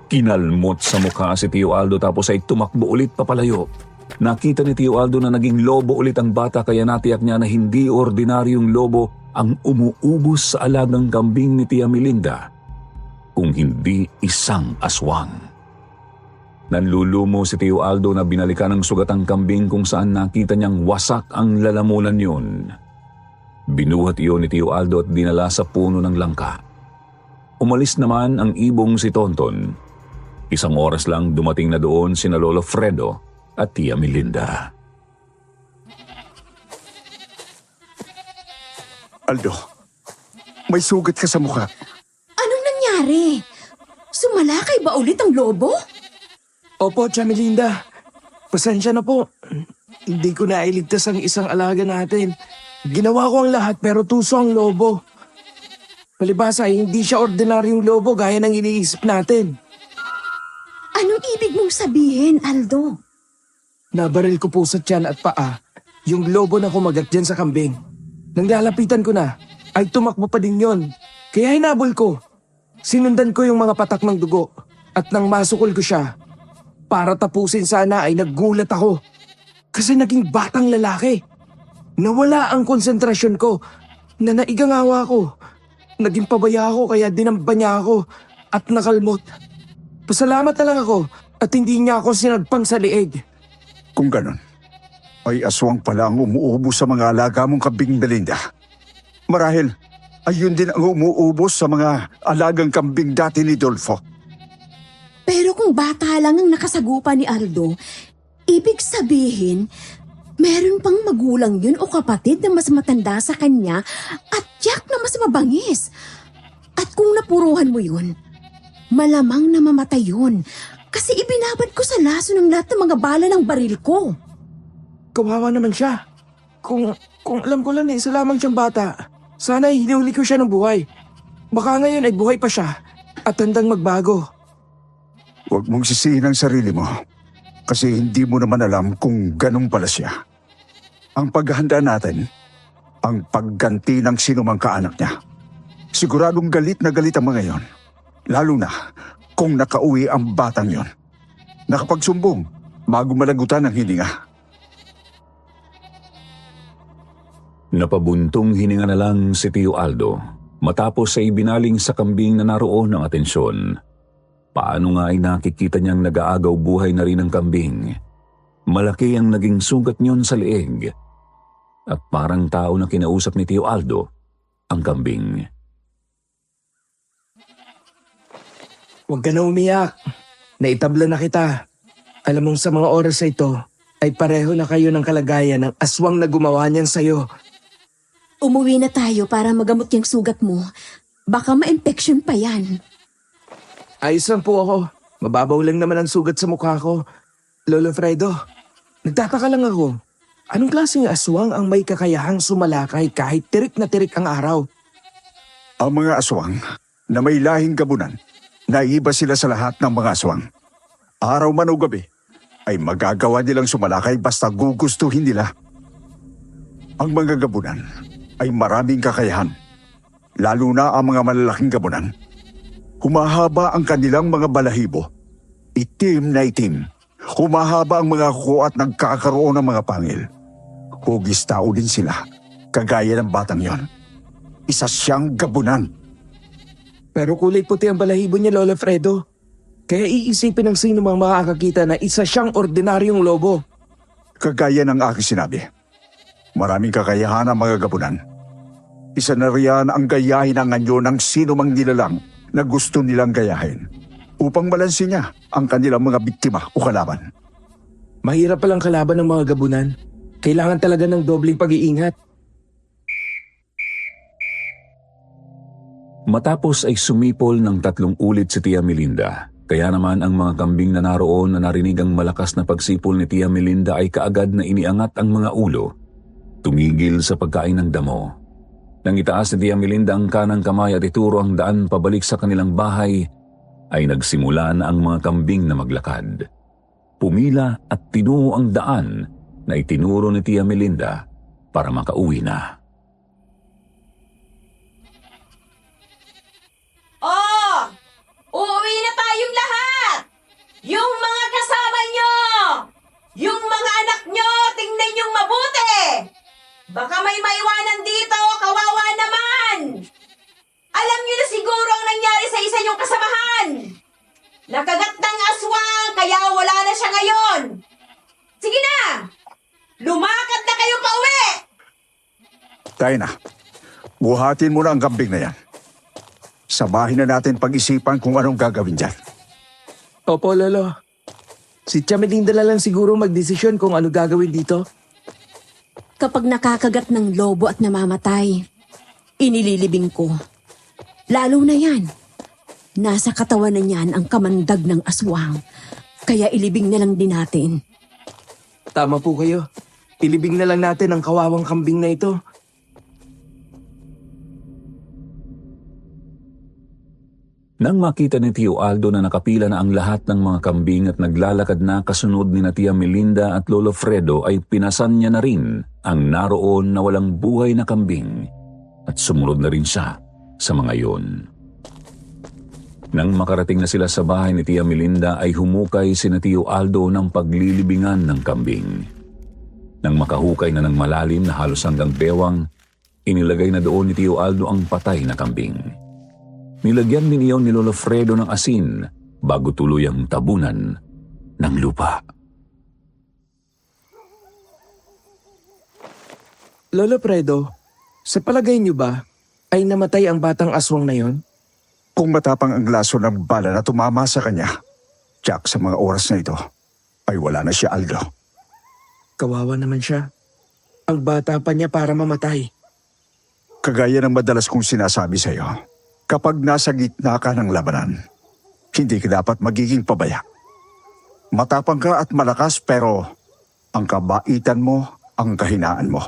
Kinalmot sa mukha si Tio Aldo tapos ay tumakbo ulit papalayo. Nakita ni Tio Aldo na naging lobo ulit ang bata kaya natiyak niya na hindi ordinaryong lobo ang umuubos sa alagang kambing ni Tia Melinda, kung hindi isang aswang. Nanlulumo si Tio Aldo na binalikan ng sugat ang kambing kung saan nakita niyang wasak ang lalamunan yun. Binuhat iyon ni Tio Aldo at dinala sa puno ng langka. Umalis naman ang ibong si Tonton. Isang oras lang dumating na doon sina Lolo Fredo at Tia Melinda. Aldo, may sugat ka sa mukha. Anong nangyari? Sumalakay ba ulit ang lobo? Opo, Tia Melinda. Pasensya na po. Hindi ko nailigtas ang isang alaga natin. Ginawa ko ang lahat pero tuso ang lobo. Palibasa, hindi siya ordinaryong lobo gaya ng iniisip natin. Anong ibig mong sabihin, Aldo? Nabaril ko po sa tiyan at paa yung lobo na kumagat dyan sa kambing. Nang lalapitan ko na, ay tumakbo pa din yon. Kaya hinabol ko. Sinundan ko yung mga patak ng dugo at nang masukol ko siya, para tapusin sana ay naggulat ako. Kasi naging batang lalaki. Nawala ang konsentrasyon ko na naigangawa ko. Naging pabaya ako kaya dinamba niya ako at nakalmot. Pasalamat na lang ako at hindi niya ako sinagpang sa liig. Kung ganon, ay aswang pala ang umuubos sa mga alaga mong kambing, Melinda. Marahil, ayun din ang umuubos sa mga alagang kambing dati ni Dolfo. Pero kung bata lang ang nakasagupa ni Aldo, ibig sabihin, meron pang magulang yun o kapatid na mas matanda sa kanya at tiyak na mas mabangis. At kung napuruhan mo yun, malamang na mamatay yun kasi ibinabad ko sa laso ng lahat ng mga bala ng baril ko. Kawawa naman siya. Kung alam ko lang isa lamang siyang bata, sana hinuli ko siya ng buhay. Baka ngayon ay buhay pa siya at handang magbago. Huwag mong sisihin ang sarili mo kasi hindi mo naman alam kung ganun pala siya. Ang paghahanda natin, ang pagganti ng sinumang kaanak niya. Siguradong galit na galit ang mga yon. Lalo na kung nakauwi ang batang yon. Nakapagsumbong bago malagutan ng hininga. Napabuntong hininga na lang si Tio Aldo matapos ay binaling sa kambing na naroon ng atensyon. Paano nga ay nakikita niyang nag-aagaw buhay na rin ang kambing. Malaki ang naging sugat niyon sa leeg. At parang tao na kinausap ni Tio Aldo ang kambing. Huwag ka na umiyak. Naitabla na kita. Alam mong sa mga oras na ito, ay pareho na kayo ng kalagayan ng aswang na gumawa niyan sa'yo. Umuwi na tayo para magamot yung sugat mo. Baka ma-infection pa yan. Ayos lang po ako. Mababaw lang naman ang sugat sa mukha ko. Lolo Fredo, nagtataka lang ako. Anong klaseng aswang ang may kakayahang sumalakay kahit tirik na tirik ang araw? Ang mga aswang na may lahing gabunan, naiba sila sa lahat ng mga aswang. Araw man o gabi, ay magagawa nilang sumalakay basta gugustuhin nila. Ang mga gabunan ay maraming kakayahan, lalo na ang mga malalaking gabunan. Humahaba ang kanilang mga balahibo. Itim na itim. Humahaba ang mga kuko at nagkakaroon ng mga pangil. Hugis tao din sila, kagaya ng batang yon. Isa siyang gabunan. Pero kulay puti ang balahibo niya, Lolo Fredo. Kaya iisipin ng sino mang makakakita na isa siyang ordinaryong lobo. Kagaya ng aking sinabi, maraming kakayahan ang mga gabunan. Isa na riyan ang gayahin ang anyo ng sino mang nilalang na gusto nilang gayahin upang malansin niya ang kanilang mga biktima o kalaban. Mahirap palang kalaban ng mga gabunan. Kailangan talaga ng dobling pag-iingat. Matapos ay sumipol ng 3 ulit si Tia Melinda. Kaya naman ang mga kambing na naroon na narinig ang malakas na pagsipol ni Tia Melinda ay kaagad na iniangat ang mga ulo. Tumigil sa pagkain ng damo. Nang itaas ni Tia Melinda ang kanang kamay at ituro ang daan pabalik sa kanilang bahay, ay nagsimula na ang mga kambing na maglakad. Pumila at tinungo ang daan na itinuro ni Tia Melinda para makauwi na. Yung mga kasama nyo! Yung mga anak nyo, tingnan yung mabuti! Baka may maiwanan dito, kawawa naman! Alam nyo na siguro ang nangyari sa isa nyong kasamahan! Nakagat ng aswang, kaya wala na siya ngayon! Sige na! Lumakad na kayo pa uwi! Tayo na. Buhatin mo na ang kambing na yan. Sabahin na natin pag-isipan kung anong gagawin dyan. Opo, Lolo. Si Tia Melinda na lang siguro magdesisyon kung ano gagawin dito. Kapag nakakagat ng lobo at namamatay, inililibing ko. Lalo na yan. Nasa katawan na niyan ang kamandag ng aswang. Kaya ilibing na lang din natin. Tama po kayo. Ilibing na lang natin ang kawawang kambing na ito. Nang makita ni Tio Aldo na nakapila na ang lahat ng mga kambing at naglalakad na kasunod ni na Tia Melinda at Lolo Fredo ay pinasan niya na rin ang naroon na walang buhay na kambing at sumunod na rin siya sa mga yon. Nang makarating na sila sa bahay ni Tia Melinda ay humukay si na Tio Aldo ng paglilibingan ng kambing. Nang makahukay na ng malalim na halos hanggang bewang, inilagay na doon ni Tio Aldo ang patay na kambing. Nilagyan din iyon ni Lolo Fredo ng asin bago tuluyang tabunan ng lupa. Lolo Fredo, sa palagay niyo ba ay namatay ang batang aswang na yon? Kung matapang ang laso ng bala na tumama sa kanya, Jack, sa mga oras na ito, ay wala na siya, Aldo. Kawawa naman siya. Ang bata pa niya para mamatay. Kagaya ng madalas kong sinasabi sa iyo, kapag nasa gitna ka ng labanan, hindi ka dapat magiging pabaya. Matapang ka at malakas pero ang kabaitan mo, ang kahinaan mo.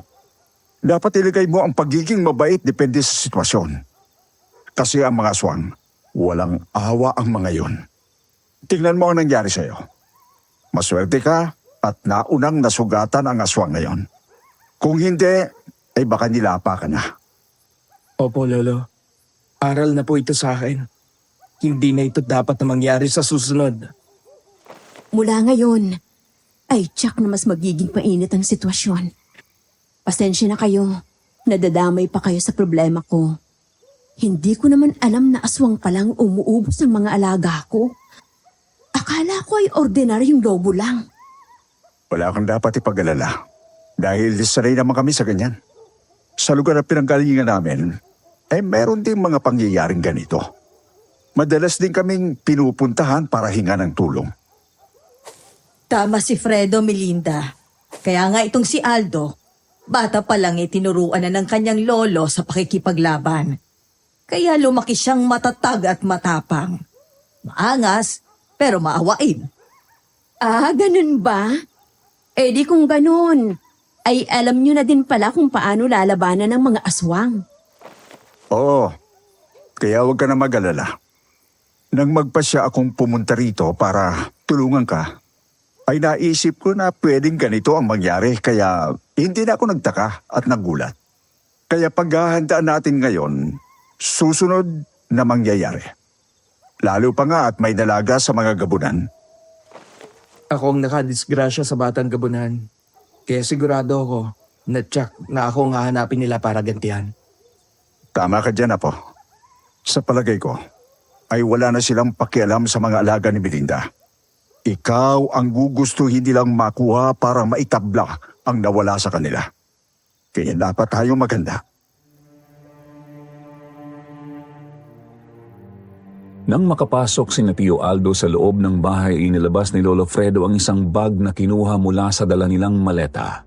Dapat ilagay mo ang pagiging mabait depende sa sitwasyon. Kasi ang mga aswang, walang awa ang mga yun. Tingnan mo ang nangyari sa iyo. Maswerte ka at naunang nasugatan ang aswang ngayon. Kung hindi, ay baka nilapa ka na. Opo, Lolo. Aral na po ito sa akin. Hindi na ito dapat na mangyari sa susunod. Mula ngayon, ay tiyak na mas magiging mainit ang sitwasyon. Pasensya na kayo, nadadamay pa kayo sa problema ko. Hindi ko naman alam na aswang palang umuubos ang mga alaga ko. Akala ko ay ordinaryong lobo lang. Wala kang dapat ipag-alala. Dahil sanay naman kami sa ganyan. Sa lugar na pinanggalingan namin, meron din mga pangyayaring ganito. Madalas din kaming pinupuntahan para hinga ng tulong. Tama si Fredo, Melinda. Kaya nga itong si Aldo, bata pa lang tinuruan na ng kanyang lolo sa pakikipaglaban. Kaya lumaki siyang matatag at matapang. Maangas, pero maawain. Ah, ganun ba? Eh di kung ganun, ay alam nyo na din pala kung paano lalabanan ng mga aswang. Oo, kaya huwag ka na mag-alala. Nang magpasya akong pumunta rito para tulungan ka, ay naisip ko na pwedeng ganito ang mangyari kaya hindi na ako nagtaka at nagulat. Kaya paghahandaan natin ngayon, susunod na mangyayari. Lalo pa nga at may dalaga sa mga gabunan. Ako ang nakadisgrasya sa batang gabunan. Kaya sigurado ako na tsak na ako ang hahanapin nila para gantihan. Tama ka dyan, Apo. Sa palagay ko, ay wala na silang pakialam sa mga alaga ni Melinda. Ikaw ang gugustuhin nilang makuha para maitabla ang nawala sa kanila. Kaya dapat tayong maganda. Nang makapasok si Tio Aldo sa loob ng bahay, inilabas ni Lolo Fredo ang isang bag na kinuha mula sa dala nilang maleta.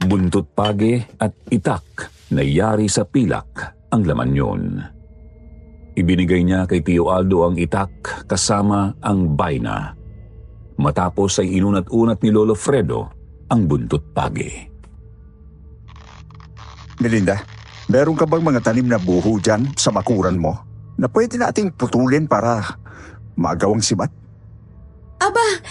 Buntot page at itak na yari sa pilak ang laman yon. Ibinigay niya kay Tio Aldo ang itak kasama ang baina. Matapos ay inunat-unat ni Lolo Fredo ang buntot page. Melinda, meron ka bang mga tanim na buho dyan sa bakuran mo na pwede nating putulin para magawang sibat? Aba,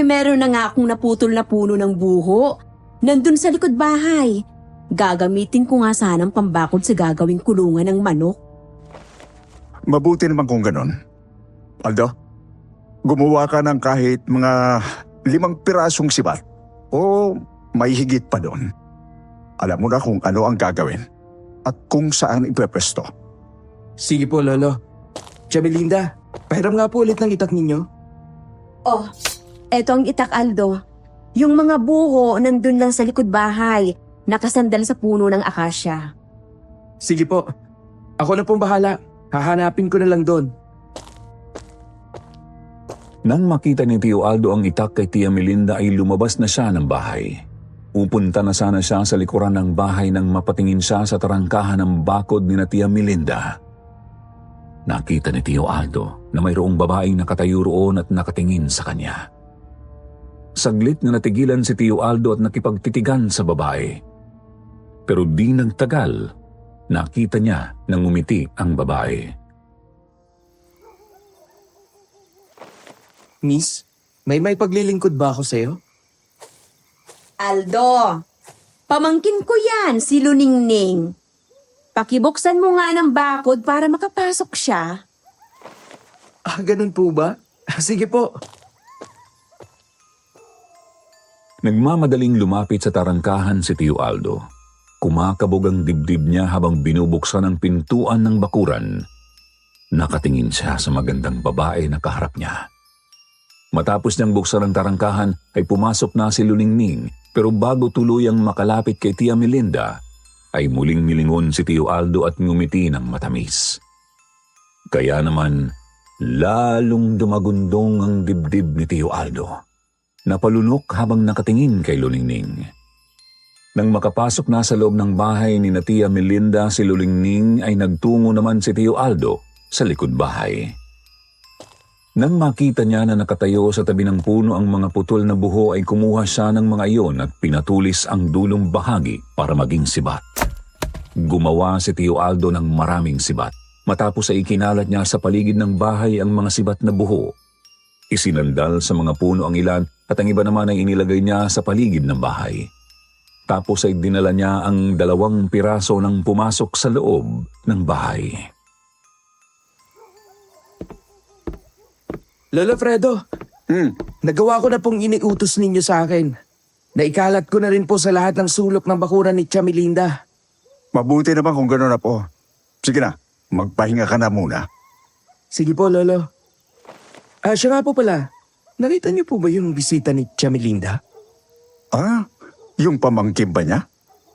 meron na nga akong naputol na puno ng buho. Nandun sa likod bahay. Gagamitin ko nga sanang pambakod sa gagawing kulungan ng manok. Mabuti naman kung ganon. Aldo, Gumawa ka ng kahit mga 5 pirasong sibat o may higit pa doon. Alam mo na kung ano ang gagawin at kung saan ipwepesto. Sige po, Lolo. Tia Melinda, pahiram nga po ulit ng itak ninyo. Oh, eto ang itak, Aldo. Yung mga buho nandun lang sa likod bahay, nakasandal sa puno ng akasya. Sige po. Ako na pong bahala. Hahanapin ko na lang doon. Nang makita ni Tio Aldo ang itak kay Tia Melinda ay lumabas na siya ng bahay. Pupunta na sana siya sa likuran ng bahay nang mapatingin siya sa tarangkahan ng bakod ni na Tia Melinda. Nakita ni Tio Aldo na mayroong babaeng nakatayo roon at nakatingin sa kanya. Saglit na natigilan si Tio Aldo at nakipagtitigan sa babae. Pero di nagtagal, nakita niya na ngumiti ang babae. Miss, may paglilingkod ba ako sa'yo? Aldo, pamangkin ko yan, si Luningning. Pakibuksan mo nga ng bakod para makapasok siya. Ah, ganun po ba? Sige po. Nagmamadaling lumapit sa tarangkahan si Tio Aldo. Kumakabog ang dibdib niya habang binubuksan ang pintuan ng bakuran. Nakatingin siya sa magandang babae na kaharap niya. Matapos niyang buksan ang tarangkahan ay pumasok na si Luningning, pero bago tuluyang makalapit kay Tia Melinda, ay muling milingon si Tio Aldo at ngumiti ng matamis. Kaya naman, lalong dumagundong ang dibdib ni Tio Aldo. Napalunok habang nakatingin kay Luningning. Nang makapasok na sa loob ng bahay ni na Tia Melinda, si Luningning ay nagtungo naman si Tio Aldo sa likod bahay. Nang makita niya na nakatayo sa tabi ng puno ang mga putol na buho ay kumuha siya ng mga iyon at pinatulis ang dulong bahagi para maging sibat. Gumawa si Tio Aldo ng maraming sibat. Matapos ay ikinalat niya sa paligid ng bahay ang mga sibat na buho. Isinandal sa mga puno ang ilan at ang iba naman ay inilagay niya sa paligid ng bahay. Tapos ay dinala niya ang 2 piraso ng pumasok sa loob ng bahay. Lolo Fredo, nagawa ko na pong iniutos ninyo sa akin. Naikalat ko na rin po sa lahat ng sulok ng bakuran ni Tia Melinda. Mabuti naman kung gano'n na po. Sige na, magpahinga ka na muna. Sige po, Lolo. Ah, siya nga po pala. Nakita niyo po ba yung bisita ni Tia Melinda? Ah, yung pamangkin ba niya?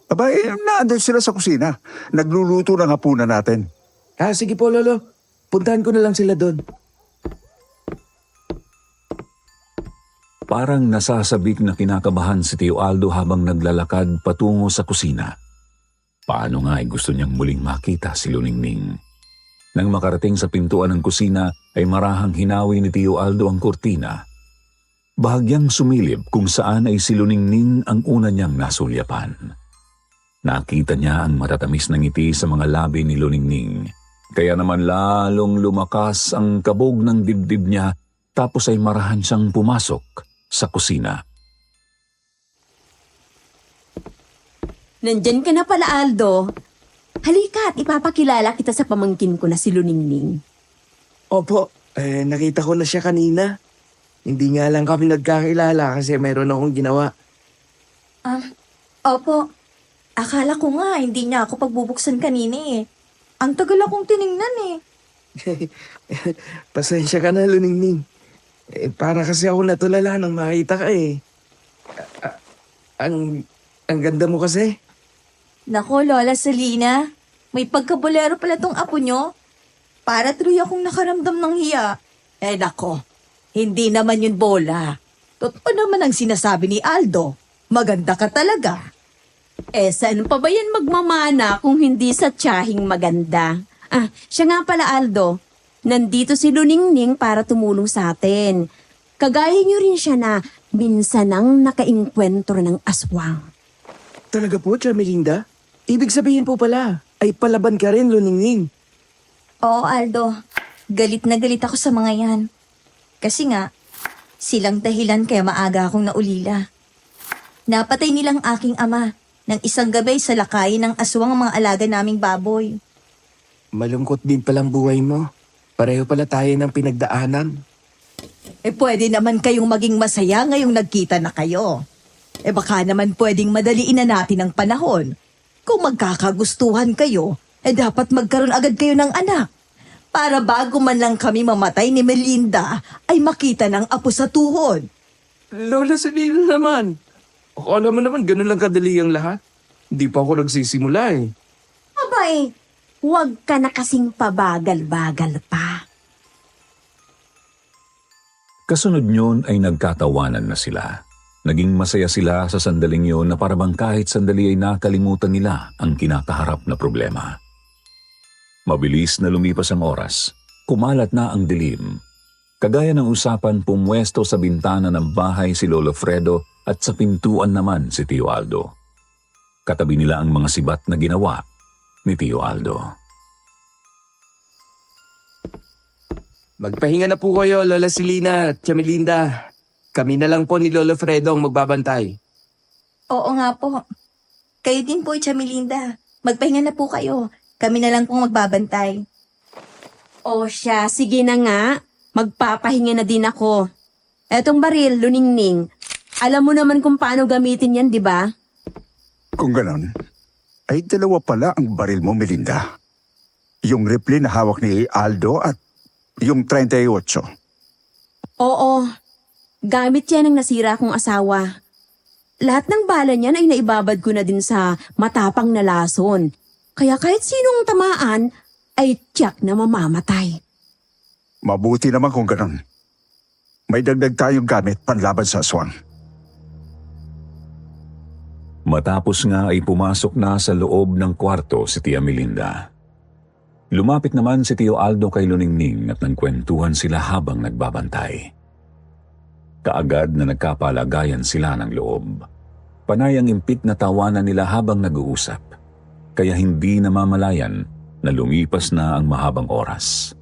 Aba, naandun sila sa kusina. Nagluluto ng hapunan natin. Ah, sige po, Lolo. Puntahan ko na lang sila doon. Parang nasasabik na kinakabahan si Tio Aldo habang naglalakad patungo sa kusina. Paano nga ay gusto niyang muling makita si Luningning. Nang makarating sa pintuan ng kusina ay marahang hinawi ni Tio Aldo ang kurtina. Bahagyang sumilip kung saan ay si Luningning ang una niyang nasulyapan. Nakita niya ang matatamis na ngiti sa mga labi ni Luningning. Kaya naman lalong lumakas ang kabog ng dibdib niya tapos ay marahan siyang pumasok sa kusina. Nandyan ka na pala, Aldo. Halika at ipapakilala kita sa pamangkin ko na si Luningning. Opo, nakita ko na siya kanina. Hindi nga lang kami nagkakilala kasi mayroon akong ginawa. Opo. Akala ko nga hindi niya ako pagbubuksan kanina eh. Ang tagal akong tiningnan eh. Pasensya ka na, Luningning. Para kasi ako natulala nang makita ka eh. Ang ganda mo kasi. Nako, Lola Selena. May pagkabolero pala tong apo nyo. Para tuloy akong nakaramdam ng hiya. Nako. Hindi naman yun bola. Totoo naman ang sinasabi ni Aldo. Maganda ka talaga. Saan pa ba yan magmamana kung hindi sa tiyahing maganda? Siya nga pala, Aldo. Nandito si Luningning para tumulong sa atin. Kagaya niyo rin siya na minsan ang nakainkwentro ng aswang. Talaga po, Tia Melinda? Ibig sabihin po pala, ay palaban ka rin, Luningning. Oo, Aldo. Galit na galit ako sa mga yan. Kasi nga, silang dahilan kaya maaga akong naulila. Napatay nilang aking ama ng isang gabi sa lakayin ng aswang ang mga alaga naming baboy. Malungkot din palang buhay mo. Pareho pala tayo ng pinagdaanan. Pwede naman kayong maging masaya ngayong nagkita na kayo. Baka naman pwedeng madaliin na natin ang panahon. Kung magkakagustuhan kayo, dapat magkaroon agad kayo ng anak. Para bago man lang kami mamatay ni Melinda, ay makita ng apo sa tuhod. Lola Selena naman. Akala mo naman ganun lang kadali ang lahat. Hindi pa ako nagsisimula eh. Abay, huwag ka na kasing pabagal-bagal pa. Kasunod nyon ay nagkatawanan na sila. Naging masaya sila sa sandaling yon na parabang kahit sandali ay nakalimutan nila ang kinakaharap na problema. Mabilis na lumipas ang oras, kumalat na ang dilim. Kagaya ng usapan, pumwesto sa bintana ng bahay si Lolo Fredo at sa pintuan naman si Tio Aldo. Katabi nila ang mga sibat na ginawa ni Tio Aldo. Magpahinga na po kayo, Lola Selena at Tia Melinda. Kami na lang po ni Lolo Fredo ang magbabantay. Oo nga po. Kayo din po, Tia Melinda. Magpahinga na po kayo. Kami na lang pong magbabantay. O siya, sige na nga. Magpapahinga na din ako. Etong baril, luningning. Alam mo naman kung paano gamitin yan, di ba? Kung ganon, ay dalawa pala ang baril mo, Melinda. Yung rifle na hawak ni Aldo at yung 38. Oo. Gamit yan ng nasira kong asawa. Lahat ng bala niyan ay naibabad ko na din sa matapang na lason. Kaya kahit sinong tamaan, ay tiyak na mamamatay. Mabuti naman kung ganon. May dagdag tayong gamit panlaban sa aswang. Matapos nga ay pumasok na sa loob ng kwarto si Tia Melinda. Lumapit naman si Tio Aldo kay Luningning at nagkwentuhan sila habang nagbabantay. Kaagad na nagkapalagayan sila ng loob. Panay ang impit na tawanan nila habang nag-uusap, kaya hindi namamalayan na lumipas na ang mahabang oras.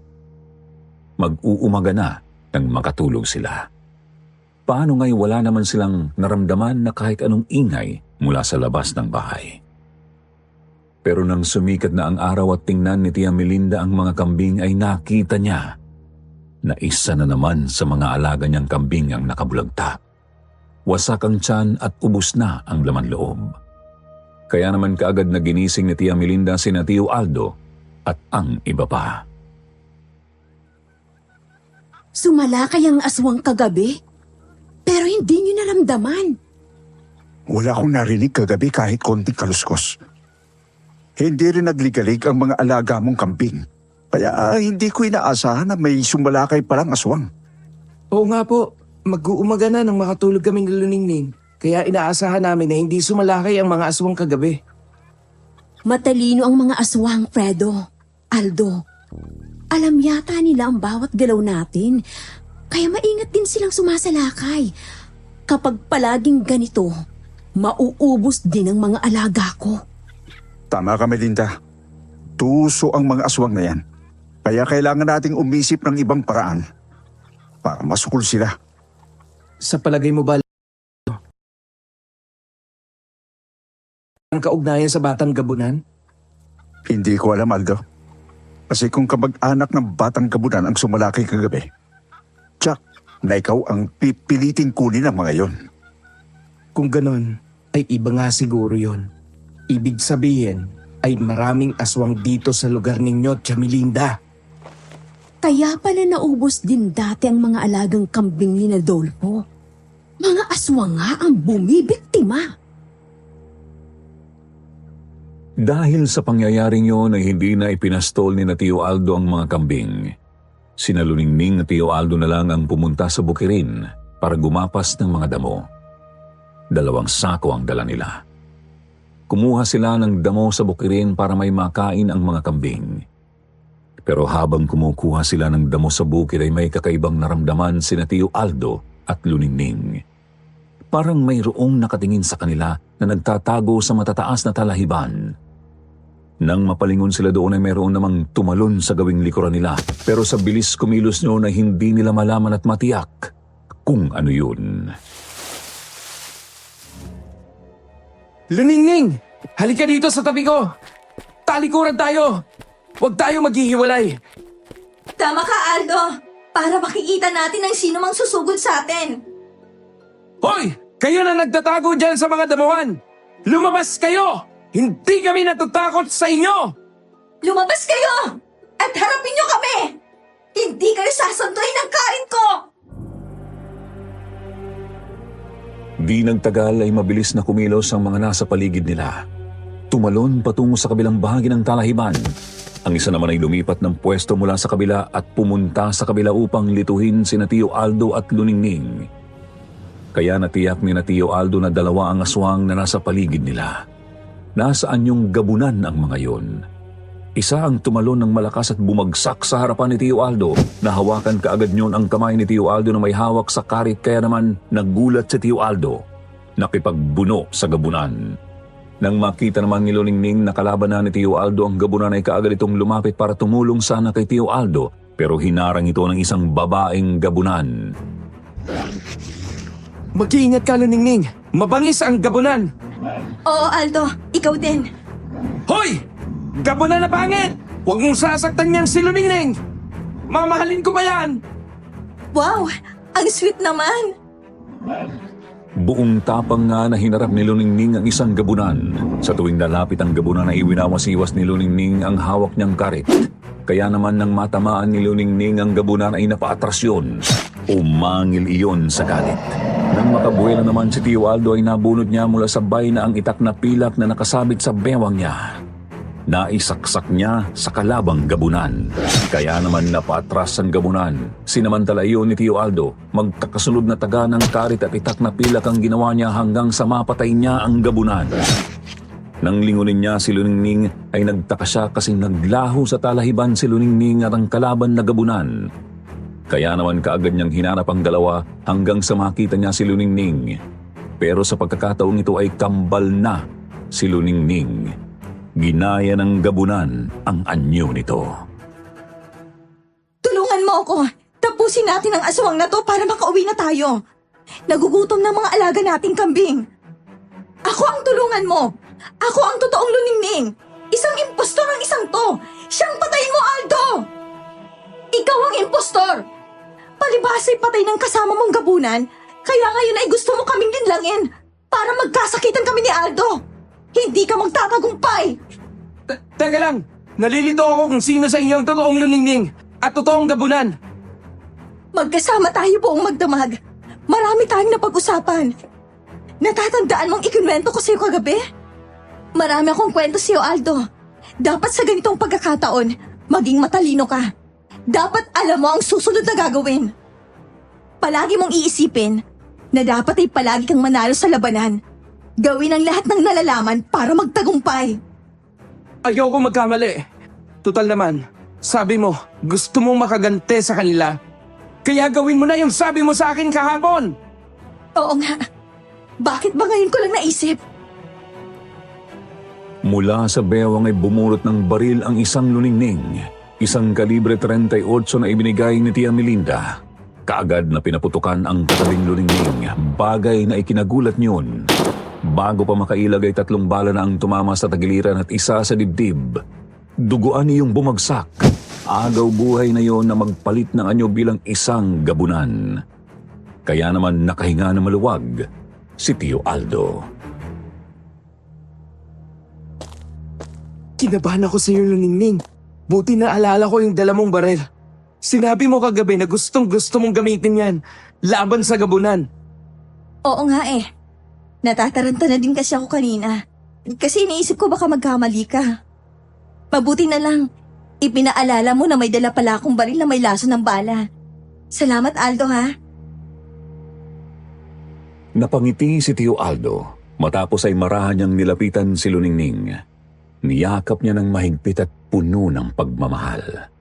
Mag-uumaga na nang makatulog sila. Paano nga'y wala naman silang naramdaman na kahit anong ingay mula sa labas ng bahay? Pero nang sumikat na ang araw at tingnan ni Tia Melinda ang mga kambing ay nakita niya na isa na naman sa mga alaga niyang kambing ang nakabulagta. Wasak ang tiyan at ubos na ang laman loob. Kaya naman kaagad na ginising ni Tia Melinda sina Tio Aldo at ang iba pa. Sumala kayang aswang kagabi? Pero hindi niyo naramdaman. Wala akong narinig kagabi kahit konting kaluskos. Hindi rin nagligalig ang mga alaga mong kambing. Kaya hindi ko inaasahan na may sumalakay palang aswang. Oo nga po, mag-uumaga na nang makatulog kaming luningning. Kaya inaasahan namin na hindi sumalakay ang mga aswang kagabi. Matalino ang mga aswang, Fredo. Aldo. Alam yata nila ang bawat galaw natin. Kaya maingat din silang sumasalakay. Kapag palaging ganito, mauubos din ang mga alaga ko. Tama ka, Melinda. Tuso ang mga aswang na yan. Kaya kailangan nating umisip ng ibang paraan para masukol sila. Sa palagay mo ba, ang kaugnayan sa Batang Gabunan? Hindi ko alam, Aldo. Kasi kung kamag-anak ng Batang Gabunan ang sumalakay kagabi, tsak na ikaw ang pipiliting kunin ng mga yon. Kung ganon, ay iba nga siguro yon. Ibig sabihin ay maraming aswang dito sa lugar ninyo, Tia Melinda. Kaya pala naubos din dati ang mga alagang kambing ni Adolfo. Mga aswang nga ang bumibiktima. Dahil sa pangyayaring yun ay hindi na ipinastol ni na Tio Aldo ang mga kambing. Sina Luningning at Tio Aldo na lang ang pumunta sa bukirin para gumapas ng mga damo. 2 sako ang dala nila. Kumuha sila ng damo sa bukirin para may makain ang mga kambing. Pero habang kumukuha sila ng damo sa bukid ay may kakaibang naramdaman sina Tio Aldo at Luningning. Parang mayroong nakatingin sa kanila na nagtatago sa matataas na talahiban. Nang mapalingon sila doon ay mayroon namang tumalon sa gawing likuran nila, pero sa bilis kumilos noon ay hindi nila malaman at matiyak kung ano yun. Luningning! Halika dito sa tabi ko! Talikuran tayo! Huwag tayo maghihiwalay! Tama ka, Aldo. para makikita natin ang sino mang susugod sa atin. Hoy! Kayo na nagtatago dyan sa mga damuhan! Lumabas kayo! Hindi kami natatakot sa inyo! Lumabas kayo! At harapin niyo kami! Hindi kayo sasantuin ng kain ko! Di nagtagal ay mabilis na kumilos ang mga nasa paligid nila. Tumalon patungo sa kabilang bahagi ng talahiban. Ang isa naman ay lumipat ng pwesto mula sa kabila at pumunta sa kabila upang lituhin sina Tio Aldo at Luningning. Kaya natiyak ni na Tio Aldo na dalawa ang aswang na nasa paligid nila. Nasaan yung gabunan ang mga yon? Isa ang tumalon ng malakas at bumagsak sa harapan ni Tio Aldo. Nahawakan kaagad niyon ang kamay ni Tio Aldo na may hawak sa karit kaya naman nagulat si Tio Aldo. Nakipagbuno sa gabunan. Nang makita naman ni Luningning na kalaban na ni Tio Aldo ang gabunan ay kaagad itong lumapit para tumulong sana kay Tio Aldo pero hinarang ito ng isang babaeng gabunan. Mag-iingat ka, Luningning! Mabangis ang gabunan! Oo, Aldo. Ikaw din. Hoy! Gabunan na pangit! Huwag mong sasaktan niyang si Luningning! Mamahalin ko ba yan? Wow! Ang sweet naman! Buong tapang nga na hinarap ni Luningning ang isang gabunan. Sa tuwing lalapit ang gabunan ay iwinawasiwas ni Luningning ang hawak niyang karit. Kaya naman nang matamaan ni Luningning ang gabunan ay napaatras yun. Umangil iyon sa galit. Nang makabuhay na naman si Tio Aldo ay nabunod niya mula sa na ang itak na pilak na nakasabit sa bewang niya. Naisaksak niya sa kalabang gabunan. Kaya naman napaatras ang gabunan. Sinamantala iyon ni Tio Aldo. Magkakasunod na taga ng karit at itak na pilak ang ginawa niya hanggang sa mapatay niya ang gabunan. Nang lingunin niya si Luningning ay nagtaka siya kasi naglaho sa talahiban si Luningning at ang kalaban na gabunan. Kaya naman kaagad niyang hinanap ang dalawa hanggang sa makita niya si Luningning. Pero sa pagkakataong ito ay kambal na si Luningning. Ginaya ng gabunan ang anyo nito. Tulungan mo ako. Tapusin natin ang aswang na to para makauwi na tayo. Nagugutom na mga alaga nating kambing. Ako ang tulungan mo. Ako ang totoong Luningning. Isang impostor ang isang to. Siyang patayin mo, Aldo. Ikaw ang impostor. Palibhasa'y patay ng kasama mong gabunan. Kaya ngayon ay gusto mo kaming linlangin para magkasakitan kami ni Aldo. Hindi ka magtatagumpay! Teka lang! Nalilito ako kung sino sa inyo ang totoong Luningning at totoong gabunan! Magkasama tayo buong magdamag. Marami tayong napag-usapan. Natatandaan mong ikinwento ko sa'yo kagabi? Marami akong kwento sa'yo, Aldo. Dapat sa ganitong pagkakataon, maging matalino ka. Dapat alam mo ang susunod na gagawin. Palagi mong iisipin na dapat ay palagi kang manalo sa labanan. Gawin ang lahat ng nalalaman para magtagumpay. Ayoko magkamali. Tutal naman, sabi mo, gusto mong makagante sa kanila. Kaya gawin mo na yung sabi mo sa akin kahapon. Oo nga. Bakit ba ngayon ko lang naisip? Mula sa bewang ay bumulot ng baril ang isang Luningning. Isang kalibre 38 na ibinigay ni Tia Melinda. Kaagad na pinaputukan ang katabing Luningning. Bagay na ikinagulat niyon. Bago pa makailag ay 3 bala na ang tumama sa tagiliran at isa sa dibdib. Duguan niyong bumagsak. Agaw buhay na yon na magpalit ng anyo bilang isang gabunan. Kaya naman nakahinga na maluwag si Tio Aldo. Kinabahan ako sa iyo, Luningning. Buti na alala ko yung dala mong baril. Sinabi mo kagabi na gustong gusto mong gamitin yan laban sa gabunan. Oo nga eh. Natataranta na din kasi ako kanina. Kasi iniisip ko baka magkamali ka. Mabuti na lang. Ipinaalala mo na may dala pala akong baril na may laso ng bala. Salamat, Aldo, ha? Napangiti si Tio Aldo. Matapos ay marahan niyang nilapitan si Luningning. Niyakap niya ng mahigpit at puno ng pagmamahal.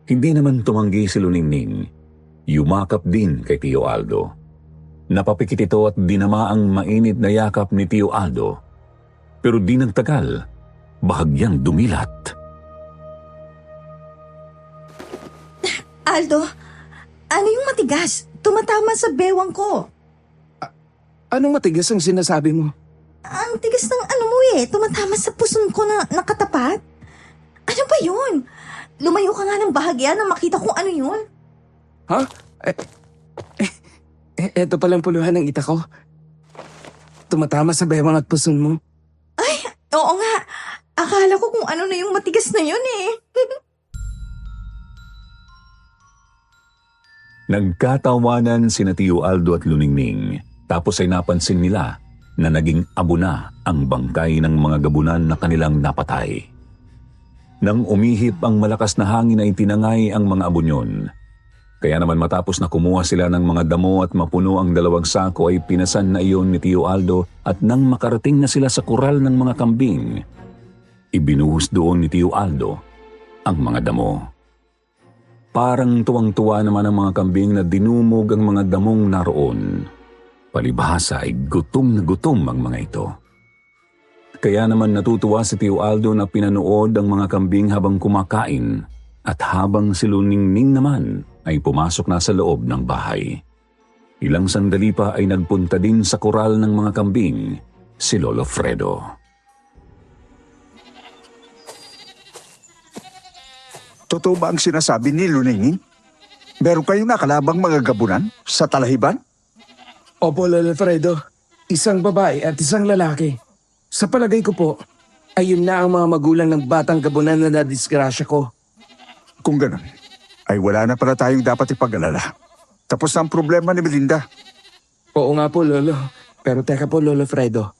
Hindi naman tumanggi si Luningning. Yumakap din kay Tio Aldo. Napapikit ito at dinama ang mainit na yakap ni Tio Aldo. Pero di nagtagal, bahagyang dumilat. Aldo, ano yung matigas? Tumatama sa bewang ko. Anong matigas ang sinasabi mo? Ang tigas ng ano mo eh, tumatama sa puson ko na nakatapat. Ano ba yun? Lumayo ka nga ng bahagya na makita kung ano yun. Ha? Eto palang puluhan ng ita ko. Tumatama sa bewang at puson mo. Oo nga. Akala ko kung ano na yung matigas na yun eh. Nagkatawanan sina Tio Aldo at Luningning, tapos ay napansin nila na naging abo na ang bangkay ng mga gabunan na kanilang napatay. Nang umihip ang malakas na hangin ay tinangay ang mga abo niyon. Kaya naman matapos na kumuha sila ng mga damo at mapuno ang 2 sako ay pinasan na iyon ni Tio Aldo at nang makarating na sila sa kural ng mga kambing, ibinuhos doon ni Tio Aldo ang mga damo. Parang tuwang-tuwa naman ang mga kambing na dinumog ang mga damong naroon. Palibhasa ay gutom na gutom ang mga ito. Kaya naman natutuwa si Tio Aldo na pinanood ang mga kambing habang kumakain at habang si Luningning naman ay pumasok na sa loob ng bahay. Ilang sandali pa ay nagpunta din sa kural ng mga kambing si Lolo Fredo. Totoo ba ang sinasabi ni Luningning? Meron kayong nakalabang mga gabunan sa talahiban? Opo, Lolo Fredo. Isang babae at isang lalaki. Sa palagay ko po, ayun na ang mga magulang ng batang gabunan na nadisgrasya ko. Kung ganun, ay wala na pala tayong dapat ipag-alala. Tapos na ang problema ni Melinda. Oo nga po, Lolo. Pero teka po, Lolo Fredo.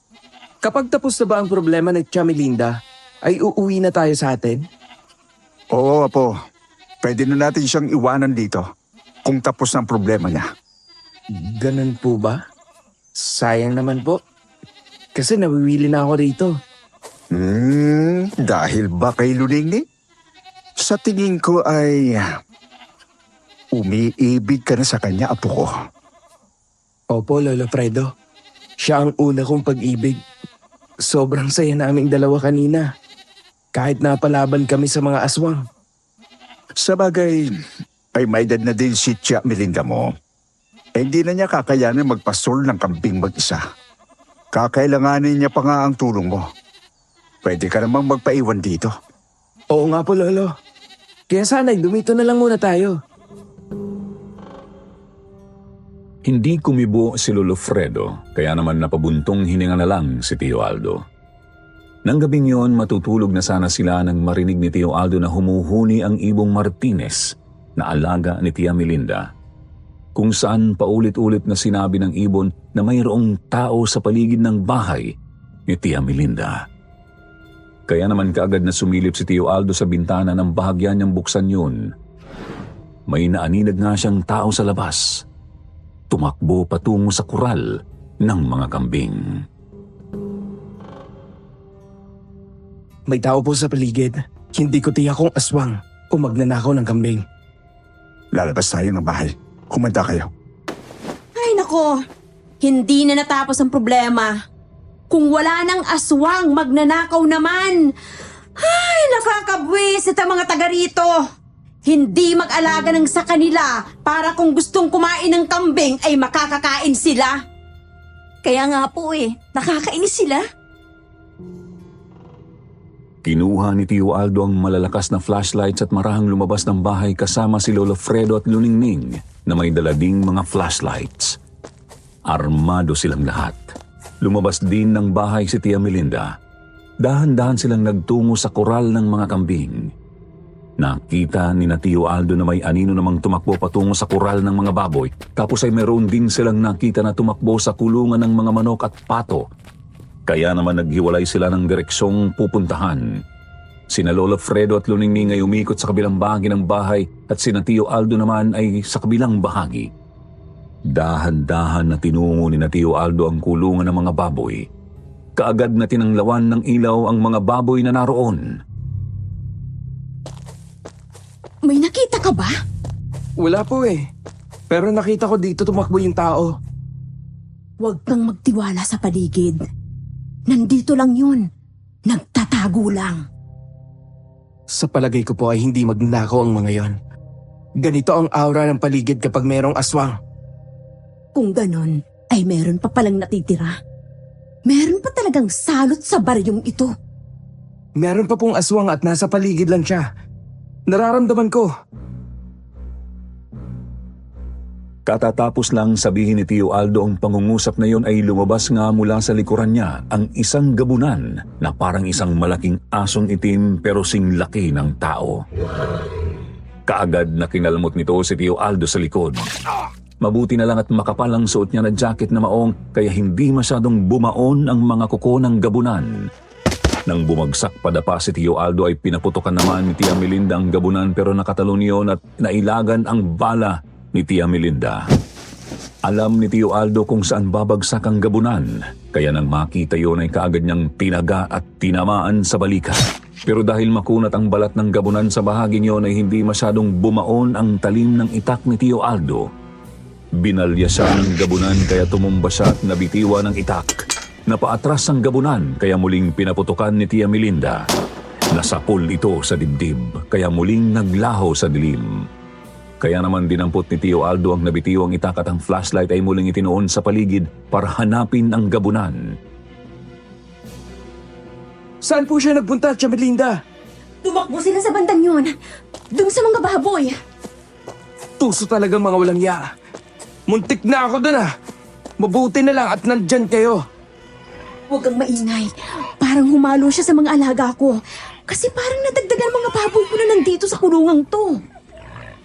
Kapag tapos na ba ang problema ni Tia Melinda, ay uuwi na tayo sa atin? Oo, Apo. Pwede na natin siyang iwanan dito kung tapos na ang problema niya. Ganun po ba? Sayang naman po. Kasi nawiwili na ako rito. Dahil ba kay Luningning? Sa tingin ko ay umiibig ka na sa kanya, Apo ko. Opo, Lolo Fredo. Siya ang una kong pag-ibig. Sobrang saya naming dalawa kanina. Kahit napalaban kami sa mga aswang. Sa bagay, ay may edad na din si Tia Melinda mo. Hindi na niya kakayanin magpasol ng kambing mag-isa. Kakailanganin niya pa nga ang tulong mo. Pwede ka namang magpaiwan dito. Oo nga po, Lolo. Kaya sana'y dumito na lang muna tayo. Hindi kumibo si Lolo Fredo, kaya naman napabuntong hininga na lang si Tio Aldo. Nang gabing yon, matutulog na sana sila nang marinig ni Tio Aldo na humuhuni ang ibong Martinez na alaga ni Tia Melinda. Kung saan paulit-ulit na sinabi ng ibon na mayroong tao sa paligid ng bahay ni Tia Melinda. Kaya naman kaagad na sumilip si Tio Aldo sa bintana ng bahagyan niyang buksan yun. May naaninag nga siyang tao sa labas. Tumakbo patungo sa kural ng mga kambing. May tao po sa paligid. Hindi ko tiyak kung aswang o magnanakaw ng kambing. Lalabas tayo ng bahay. Kumanda kayo. Ay nako, hindi na natapos ang problema. Kung wala ng aswang, magnanakaw naman. Ay, nakakabwisit ang mga taga rito. Hindi mag-alaga ng sa kanila para kung gustong kumain ng kambing ay makakakain sila. Kaya nga po nakakainis sila. Kinuha ni Tio Aldo ang malalakas na flashlights at marahang lumabas ng bahay kasama si Lolo Fredo at Luningning na may dalading mga flashlights. Armado silang lahat. Lumabas din ng bahay si Tia Melinda. Dahan-dahan silang nagtungo sa koral ng mga kambing. Nakita ni na Tio Aldo na may anino namang tumakbo patungo sa koral ng mga baboy. Tapos ay meron din silang nakita na tumakbo sa kulungan ng mga manok at pato. Kaya naman naghiwalay sila ng direksyong pupuntahan. Sina Lolo Fredo at Luningning ay umikot sa kabilang bahagi ng bahay at sina Tio Aldo naman ay sa kabilang bahagi. Dahan-dahan na tinungo ni na Tio Aldo ang kulungan ng mga baboy. Kaagad na tinanglawan ng ilaw ang mga baboy na naroon. May nakita ka ba? Wala po Pero nakita ko dito tumakbo yung tao. Huwag kang magtiwala sa paligid. Nandito lang yun. Nagtatago lang. Sa palagay ko po ay hindi magnanakaw ang mga yon. Ganito ang aura ng paligid kapag mayroong aswang. Kung ganon, ay meron pa palang natitira. Meron pa talagang salot sa baryong ito. Meron pa pong aswang at nasa paligid lang siya. Nararamdaman ko. Katatapos lang sabihin ni Tio Aldo ang pangungusap na yon ay lumabas nga mula sa likuran niya ang isang gabunan na parang isang malaking asong itim pero singlaki ng tao. Kaagad na kinalmot nito si Tio Aldo sa likod. Mabuti na lang at makapal ang suot niya na jacket na maong kaya hindi masyadong bumaon ang mga kuko ng gabunan. Nang bumagsak padapa si Tio Aldo ay pinaputokan naman ni Tia Melinda ang gabunan pero nakatalon yun at nailagan ang bala ni Tia Melinda. Alam ni Tio Aldo kung saan babagsak ang gabunan, kaya nang makita yun ay kaagad niyang tinaga at tinamaan sa balikat. Pero dahil makunat ang balat ng gabunan sa bahaging yun ay hindi masyadong bumaon ang talim ng itak ni Tio Aldo. Binalya siya ng gabunan kaya tumumba siya at nabitiwa ng itak. Napaatras ang gabunan kaya muling pinaputukan ni Tia Melinda. Nasapol ito sa dibdib kaya muling naglaho sa dilim. Kaya naman dinampot ni Tio Aldo ang nabitiwang itak at ang flashlight ay muling itinuon sa paligid para hanapin ang gabunan. Saan po siya nagpunta, Tia Melinda? Tumakbo sila sa bandang yun. Doon sa mga baboy. Tuso talagang mga walang ya. Muntik na ako dun Mabuti na lang at nandyan kayo. Huwag kang maingay. Parang humalo siya sa mga alaga ko. Kasi parang nadagdagan mga baboy ko na nandito sa kulungang to.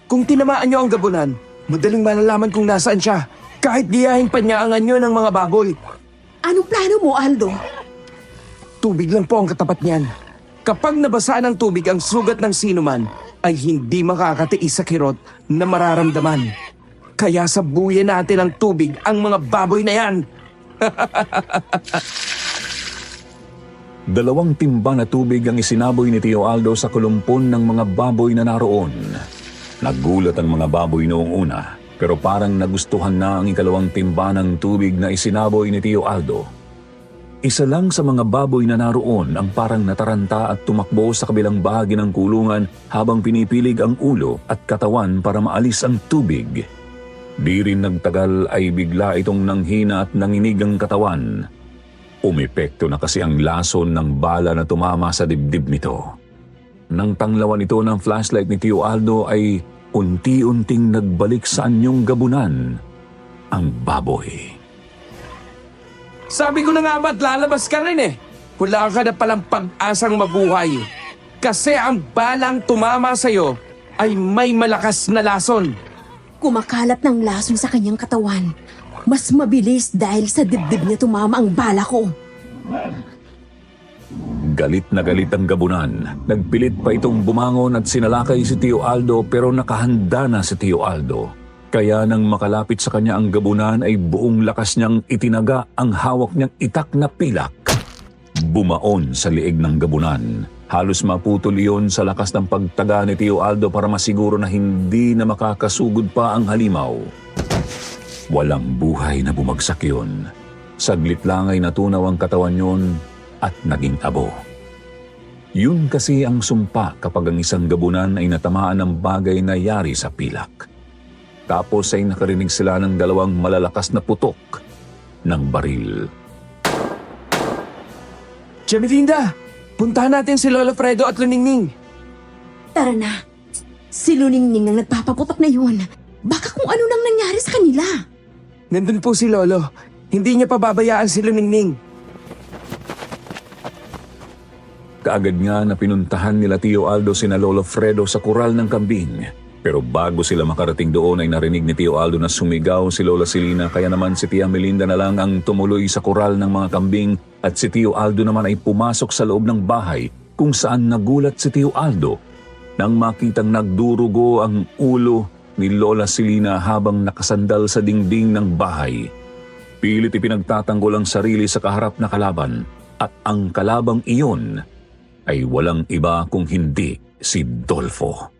Kung tinamaan niyo ang gabunan, madaling malalaman kung nasaan siya. Kahit giyahin pa niya ang anyo ng mga baboy. Anong plano mo, Aldo? Tubig lang po ang katapat niyan. Kapag nabasa ng tubig ang sugat ng sinuman, ay hindi makakatiis sa kirot na mararamdaman. Kaya sabuyan natin ng tubig ang mga baboy na yan. 2 timba na tubig ang isinaboy ni Tio Aldo sa kulumpon ng mga baboy na naroon. Nagulat ang mga baboy noong una, pero parang nagustuhan na ang 2 timba ng tubig na isinaboy ni Tio Aldo. Isa lang sa mga baboy na naroon ang parang nataranta at tumakbo sa kabilang bahagi ng kulungan habang pinipilig ang ulo at katawan para maalis ang tubig. Di rin nagtagal ay bigla itong nanghina at nanginig ang katawan. Umepekto na kasi ang lason ng bala na tumama sa dibdib nito. Nang tanglawan ito ng flashlight ni Tio Aldo ay unti-unting nagbalik sa anyong gabunan ang baboy. Sabi ko na nga ba't lalabas ka rin Wala ka na palang pag-asang mabuhay. Kasi ang balang tumama sa'yo ay may malakas na lason. Kumakalat ng lason sa kanyang katawan. Mas mabilis dahil sa dibdib niya tumama ang bala ko. Galit na galit ang gabunan. Nagpilit pa itong bumangon at sinalakay si Tio Aldo pero nakahanda na si Tio Aldo. Kaya nang makalapit sa kanya ang gabunan ay buong lakas niyang itinaga ang hawak niyang itak na pilak. Bumaon sa liig ng gabunan. Halos maputol iyon sa lakas ng pagtaga ni Tio Aldo para masiguro na hindi na makakasugod pa ang halimaw. Walang buhay na bumagsak yun. Saglit lang ay natunaw ang katawan yun at naging abo. Yun kasi ang sumpa kapag ang isang gabunan ay natamaan ng bagay na yari sa pilak. Tapos ay nakarinig sila ng 2 malalakas na putok ng baril. Tia Melinda, puntahan natin si Lolo Fredo at Luningning. Tara na. Si Luningning ang nagpapaputok na yun. Baka kung ano nang nangyari sa kanila. Nandun po si Lolo. Hindi niya pababayaan si Luningning. Kaagad nga na pinuntahan nila Tio Aldo sina Lolo Fredo sa kural ng kambing. Pero bago sila makarating doon ay narinig ni Tio Aldo na sumigaw si Lola Silina kaya naman si Tia Melinda na lang ang tumuloy sa kural ng mga kambing at si Tio Aldo naman ay pumasok sa loob ng bahay kung saan nagulat si Tio Aldo nang makitang nagdurugo ang ulo ni Lola Silina habang nakasandal sa dingding ng bahay. Pilit ipinagtatanggol ang sarili sa kaharap na kalaban at ang kalabang iyon ay walang iba kung hindi si Dolfo.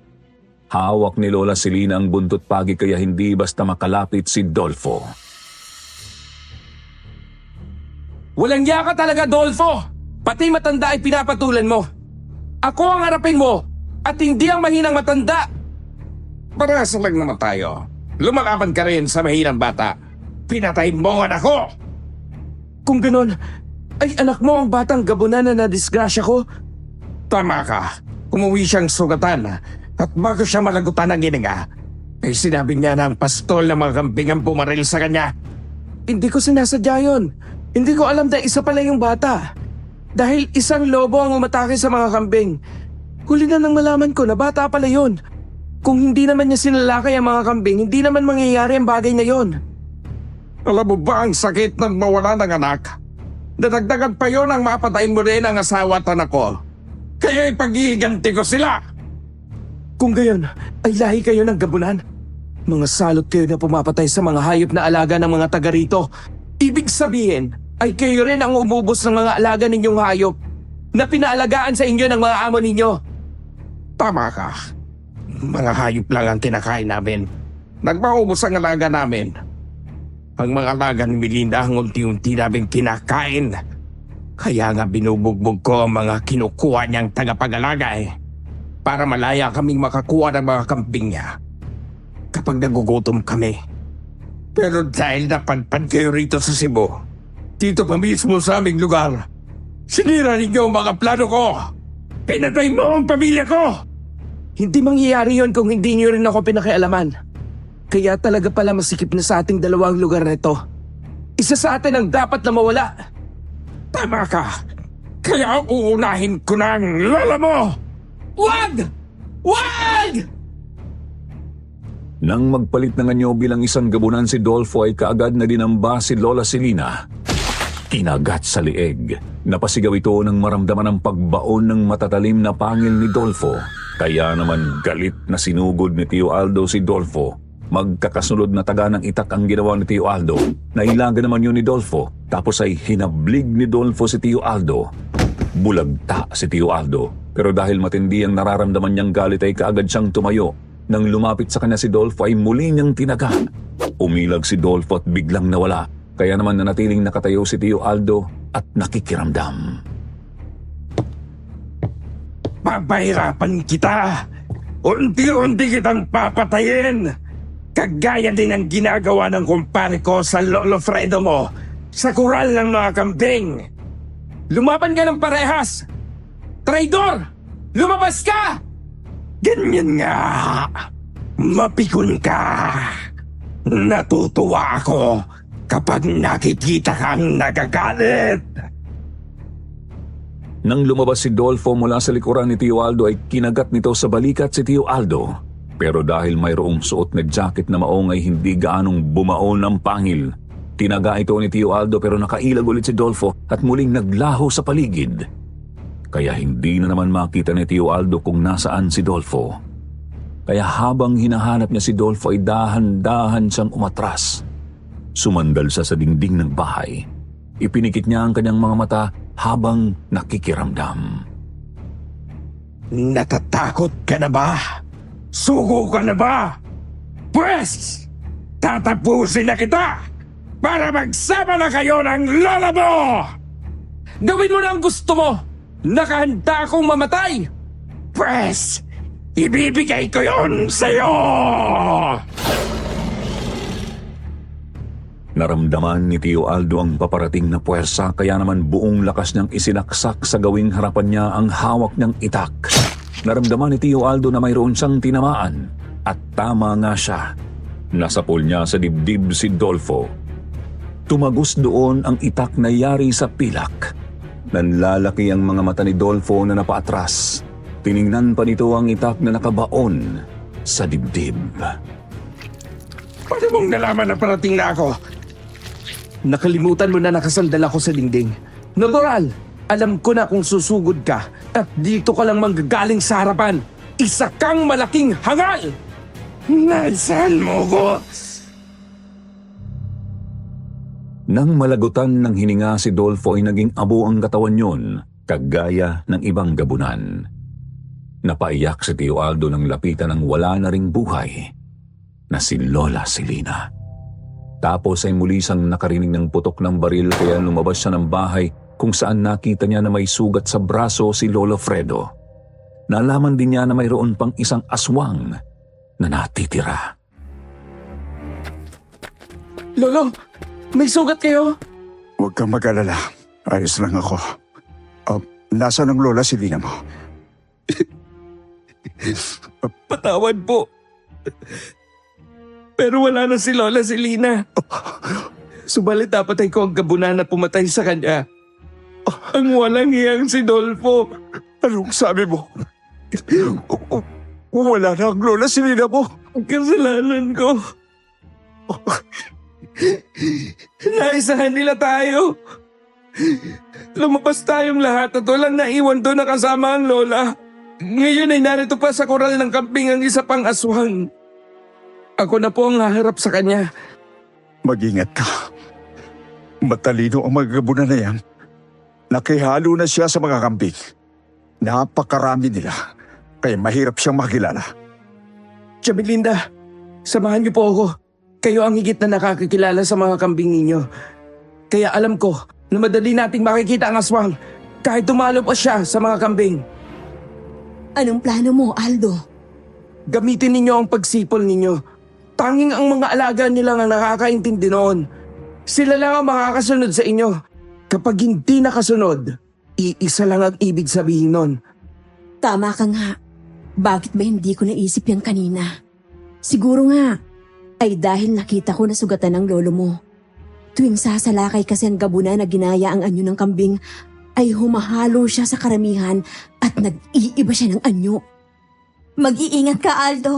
Hawak ni Lola Silina ang buntot pagi kaya hindi basta makalapit si Dolfo. Walang ya ka talaga, Dolfo! Pati matanda ay pinapatulan mo. Ako ang harapin mo at hindi ang mahinang matanda. Parasa lang naman tayo. Lumalaban ka rin sa mahinang bata. Pinatayin mo ang anak ko! Kung ganon, ay anak mo ang batang gabunan na nadisgrasya ko? Tama ka. Umuwi siyang sugatan at bago siya malagutan ng hininga, Ay sinabi niya na ang pastol ng mga kambing ang pumaril sa kanya. Hindi ko sinasadya yun. Hindi ko alam na isa pala yung bata. Dahil isang lobo ang umatake sa mga kambing. Huli na nang malaman ko na bata pala yun. Kung hindi naman niya sinalakay ang mga kambing, hindi naman mangyayari ang bagay na yun. Alam mo ba ang sakit ng mawala ng anak? Dadagdagan pa yon ang mapatay mo rin ang asawa at anak ko. Kaya ipag-iiganti ko sila. Kung gayon, ay lahi kayo ng gabunan. Mga salot kayo na pumapatay sa mga hayop na alaga ng mga taga rito. Ibig sabihin, ay kayo rin ang umubos ng mga alaga ninyong hayop na pinaalagaan sa inyo ng mga amo ninyo. Tama ka. Mga hayop lang ang kinakain namin. Nagpaubos ang alaga namin. Ang mga alaga ni Melinda ang unti-unti namin kinakain. Kaya nga binubugbog ko ang mga kinukuha niyang tagapag-alaga para malaya kaming makakuha ng mga kambing niya kapag nagugutom kami. Pero dahil napadpad kayo rito sa Cebu, dito pa mismo sa aming lugar, sinira ninyo ang mga plano ko. Pinatay mo ang pamilya ko. Hindi mangyayari yon kung hindi niyo rin ako pinakialaman. Kaya talaga pala masikip na sa ating dalawang lugar na ito. Isa sa atin ang dapat na mawala. Tama ka. Kaya uunahin ko na ang lola mo. Wag! Wag! Nang magpalit ng anyo bilang isang gabunan si Dolfo ay kaagad na dinamba si Lola Silina. Kinagat sa lieg. Napasigaw ito nang maramdaman ang pagbaon ng matatalim na pangil ni Dolfo. Kaya naman galit na sinugod ni Tio Aldo si Dolfo. Magkakasunod na taga ng itak ang ginawa ni Tio Aldo. Nailaga naman yun ni Dolfo. Tapos ay hinablig ni Dolfo si Tio Aldo. Bulagta si Tio Aldo. Pero dahil matindi ang nararamdaman niyang galit ay kaagad siyang tumayo. Nang lumapit sa kanya si Dolfo ay muli niyang tinaga. Umilag si Dolfo at biglang nawala. Kaya naman nanatiling nakatayo si Tio Aldo at nakikiramdam. Papahirapan kita. Unti-unti kitang papatayin. Kagaya din ang ginagawa ng kumpare ko sa Lolo Fredo mo sa kural ng mga kambing. Lumaban ka ng parehas! Traidor! Lumabas ka! Ganyan nga. Mapikon ka. Natutuwa ako kapag nakikita kang nagagalit. Nang lumabas si Dolfo mula sa likuran ni Tio Aldo ay kinagat nito sa balikat si Tio Aldo. Pero dahil mayroong suot na jacket na maong ay hindi gaanong bumaon ng pangil. Tinaga ito ni Tio Aldo pero nakailag ulit si Dolfo at muling naglaho sa paligid. Kaya hindi na naman makita ni Tio Aldo kung nasaan si Dolfo. Kaya habang hinahanap niya si Dolfo ay dahan-dahan siyang umatras. Sumandal siya sa dingding ng bahay. Ipinikit niya ang kanyang mga mata habang nakikiramdam. Natatakot ka na ba? Sugo ka na ba? Pwes, tatapusin na kita para magsama na kayo ng lola mo! Gawin mo na ang gusto mo! Nakahanda akong mamatay! Pwes, ibibigay ko yon sa'yo! Naramdaman ni Tio Aldo ang paparating na puwersa kaya naman buong lakas niyang isinaksak sa gawing harapan niya ang hawak niyang itak. Naramdaman ni Tio Aldo na mayroon siyang tinamaan at tama nga siya. Nasapol niya sa dibdib si Dolfo. Tumagos doon ang itak na yari sa pilak. Nanlalaki ang mga mata ni Dolfo na napaatras. Tiningnan pa nito ang itak na nakabaon sa dibdib. Paano mong nalaman na parating na ako? Nakalimutan mo na nakasandal ako sa dingding. Natural, alam ko na kung susugod ka at dito ka lang manggagaling sa harapan. Isa kang malaking hangal! Nasaan mo ko? Nang malagutan ng hininga si Dolfo ay naging abo ang katawan yon, kagaya ng ibang gabunan. Napaiyak si Tio Aldo nang lapitan ng wala na ring buhay na si Lola Silina. Tapos ay muli siyang nakarinig ng putok ng baril kaya lumabas siya ng bahay kung saan nakita niya na may sugat sa braso si Lolo Fredo. Nalaman din niya na mayroon pang isang aswang na natitira. Lolo, may sugat kayo? Huwag kang mag-alala. Ayos lang ako. Nasaan ang lola si Lina mo? Patawad po. Pero wala na si Lola Selina. Subalit dapat ay ko ang gabunan na pumatay sa kanya. Ang walang hiyang si Dolfo. Anong sabi mo? Wala na ang lola Selina mo. Ang kasalanan ko. Naisahan nila tayo. Lumabas tayong lahat at walang naiwan doon na kasama ang lola. Ngayon ay narito pa sa koral ng kambing ang isa pang aswang. Ako na po ang haharap sa kanya. Mag-ingat ka. Matalino ang mga gabunan na yan. Nakihalo na siya sa mga kambing. Napakarami nila. Kaya mahirap siyang makilala. Tia Melinda, samahan niyo po ako. Kayo ang higit na nakakakilala sa mga kambing ninyo. Kaya alam ko na madali nating makikita ang aswang kahit tumalo pa siya sa mga kambing. Anong plano mo, Aldo? Gamitin ninyo ang pagsipol ninyo. Tanging ang mga alaga nila ang nakakaintindi noon. Sila lang ang makakasunod sa inyo. Kapag hindi nakasunod, iisa lang ang ibig sabihin nun. Tama ka nga. Bakit ba hindi ko naisip yan kanina? Siguro nga, ay dahil nakita ko na sugatan ng lolo mo. Tuwing sasalakay kasi ang gabunan na ginaya ang anyo ng kambing, ay humahalo siya sa karamihan at nag-iiba siya ng anyo. Mag-iingat ka, Aldo.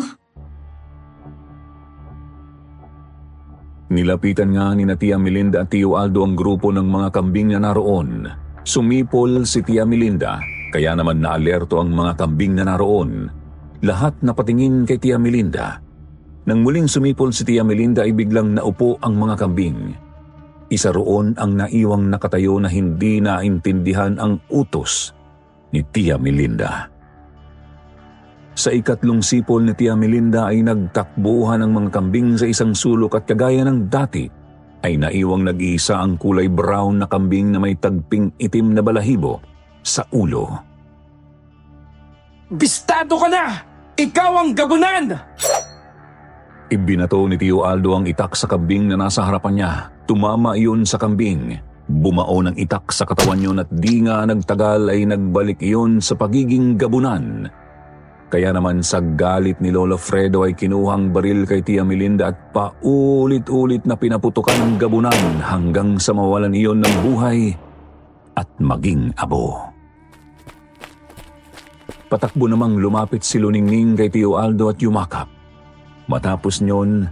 Nilapitan nga ni na Tia Melinda at Tio Aldo ang grupo ng mga kambing na naroon. Sumipol si Tia Melinda, kaya naman naalerto ang mga kambing na naroon. Lahat napatingin kay Tia Melinda. Nang muling sumipol si Tia Melinda ay biglang naupo ang mga kambing. Isa roon ang naiwang nakatayo na hindi naintindihan ang utos ni Tia Melinda. Sa ikatlong sipol ni Tia Melinda ay nagtakbuhan ang mga kambing sa isang sulok at kagaya ng dati ay naiwang nag-iisa ang kulay brown na kambing na may tagping itim na balahibo sa ulo. Bistado ka na! Ikaw ang gabunan! Ibinato ni Tio Aldo ang itak sa kambing na nasa harapan niya. Tumama iyon sa kambing. Bumao ng itak sa katawan yun at di nga nagtagal ay nagbalik iyon sa pagiging gabunan. Kaya naman sa galit ni Lolo Fredo ay kinuhang baril kay Tia Melinda at paulit-ulit na pinaputukan ng gabunan hanggang sa mawalan iyon ng buhay at maging abo. Patakbo namang lumapit si Luningning kay Tio Aldo at yumakap. Matapos nyon,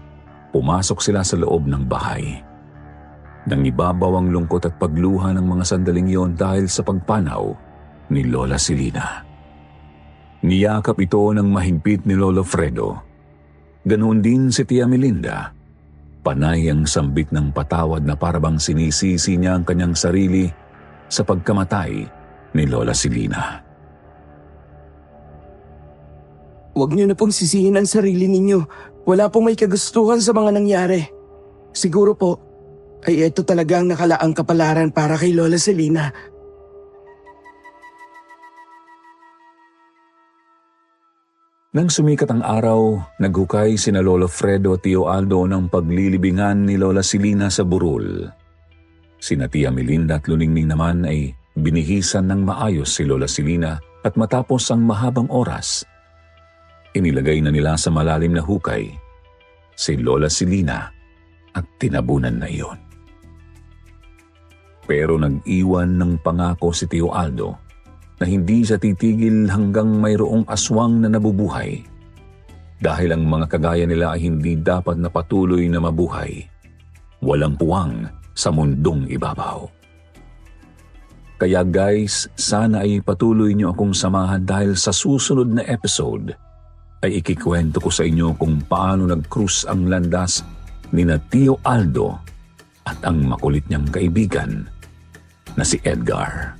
pumasok sila sa loob ng bahay. Nang ibabaw ang lungkot at pagluha ng mga sandaling yon dahil sa pagpanaw ni Lola Selina. Niyakap ito ng mahigpit ni Lolo Fredo. Ganoon din si Tia Melinda. Panay ang sambit ng patawad na parabang sinisisi niya ang kanyang sarili sa pagkamatay ni Lola Selina. Huwag niyo na pong sisihin ang sarili ninyo. Wala pong may kagustuhan sa mga nangyari. Siguro po, ay ito talaga ang nakalaang kapalaran para kay Lola Selina. Nang sumikat ang araw, naghukay sina Lolo Fredo at Tio Aldo ng paglilibingan ni Lola Selina sa burol. Sina Tia Melinda at Luningning naman ay binihisan ng maayos si Lola Selina at matapos ang mahabang oras, inilagay na nila sa malalim na hukay si Lola Selina at tinabunan na iyon. Pero nag-iwan ng pangako si Tio Aldo na hindi siya titigil hanggang mayroong aswang na nabubuhay dahil ang mga kagaya nila ay hindi dapat na patuloy na mabuhay. Walang puwang sa mundong ibabaw. Kaya guys, sana ay patuloy niyo akong samahan dahil sa susunod na episode ay ikikwento ko sa inyo kung paano nag-cruise ang landas ni na Tio Aldo at ang makulit niyang kaibigan na si Edgar.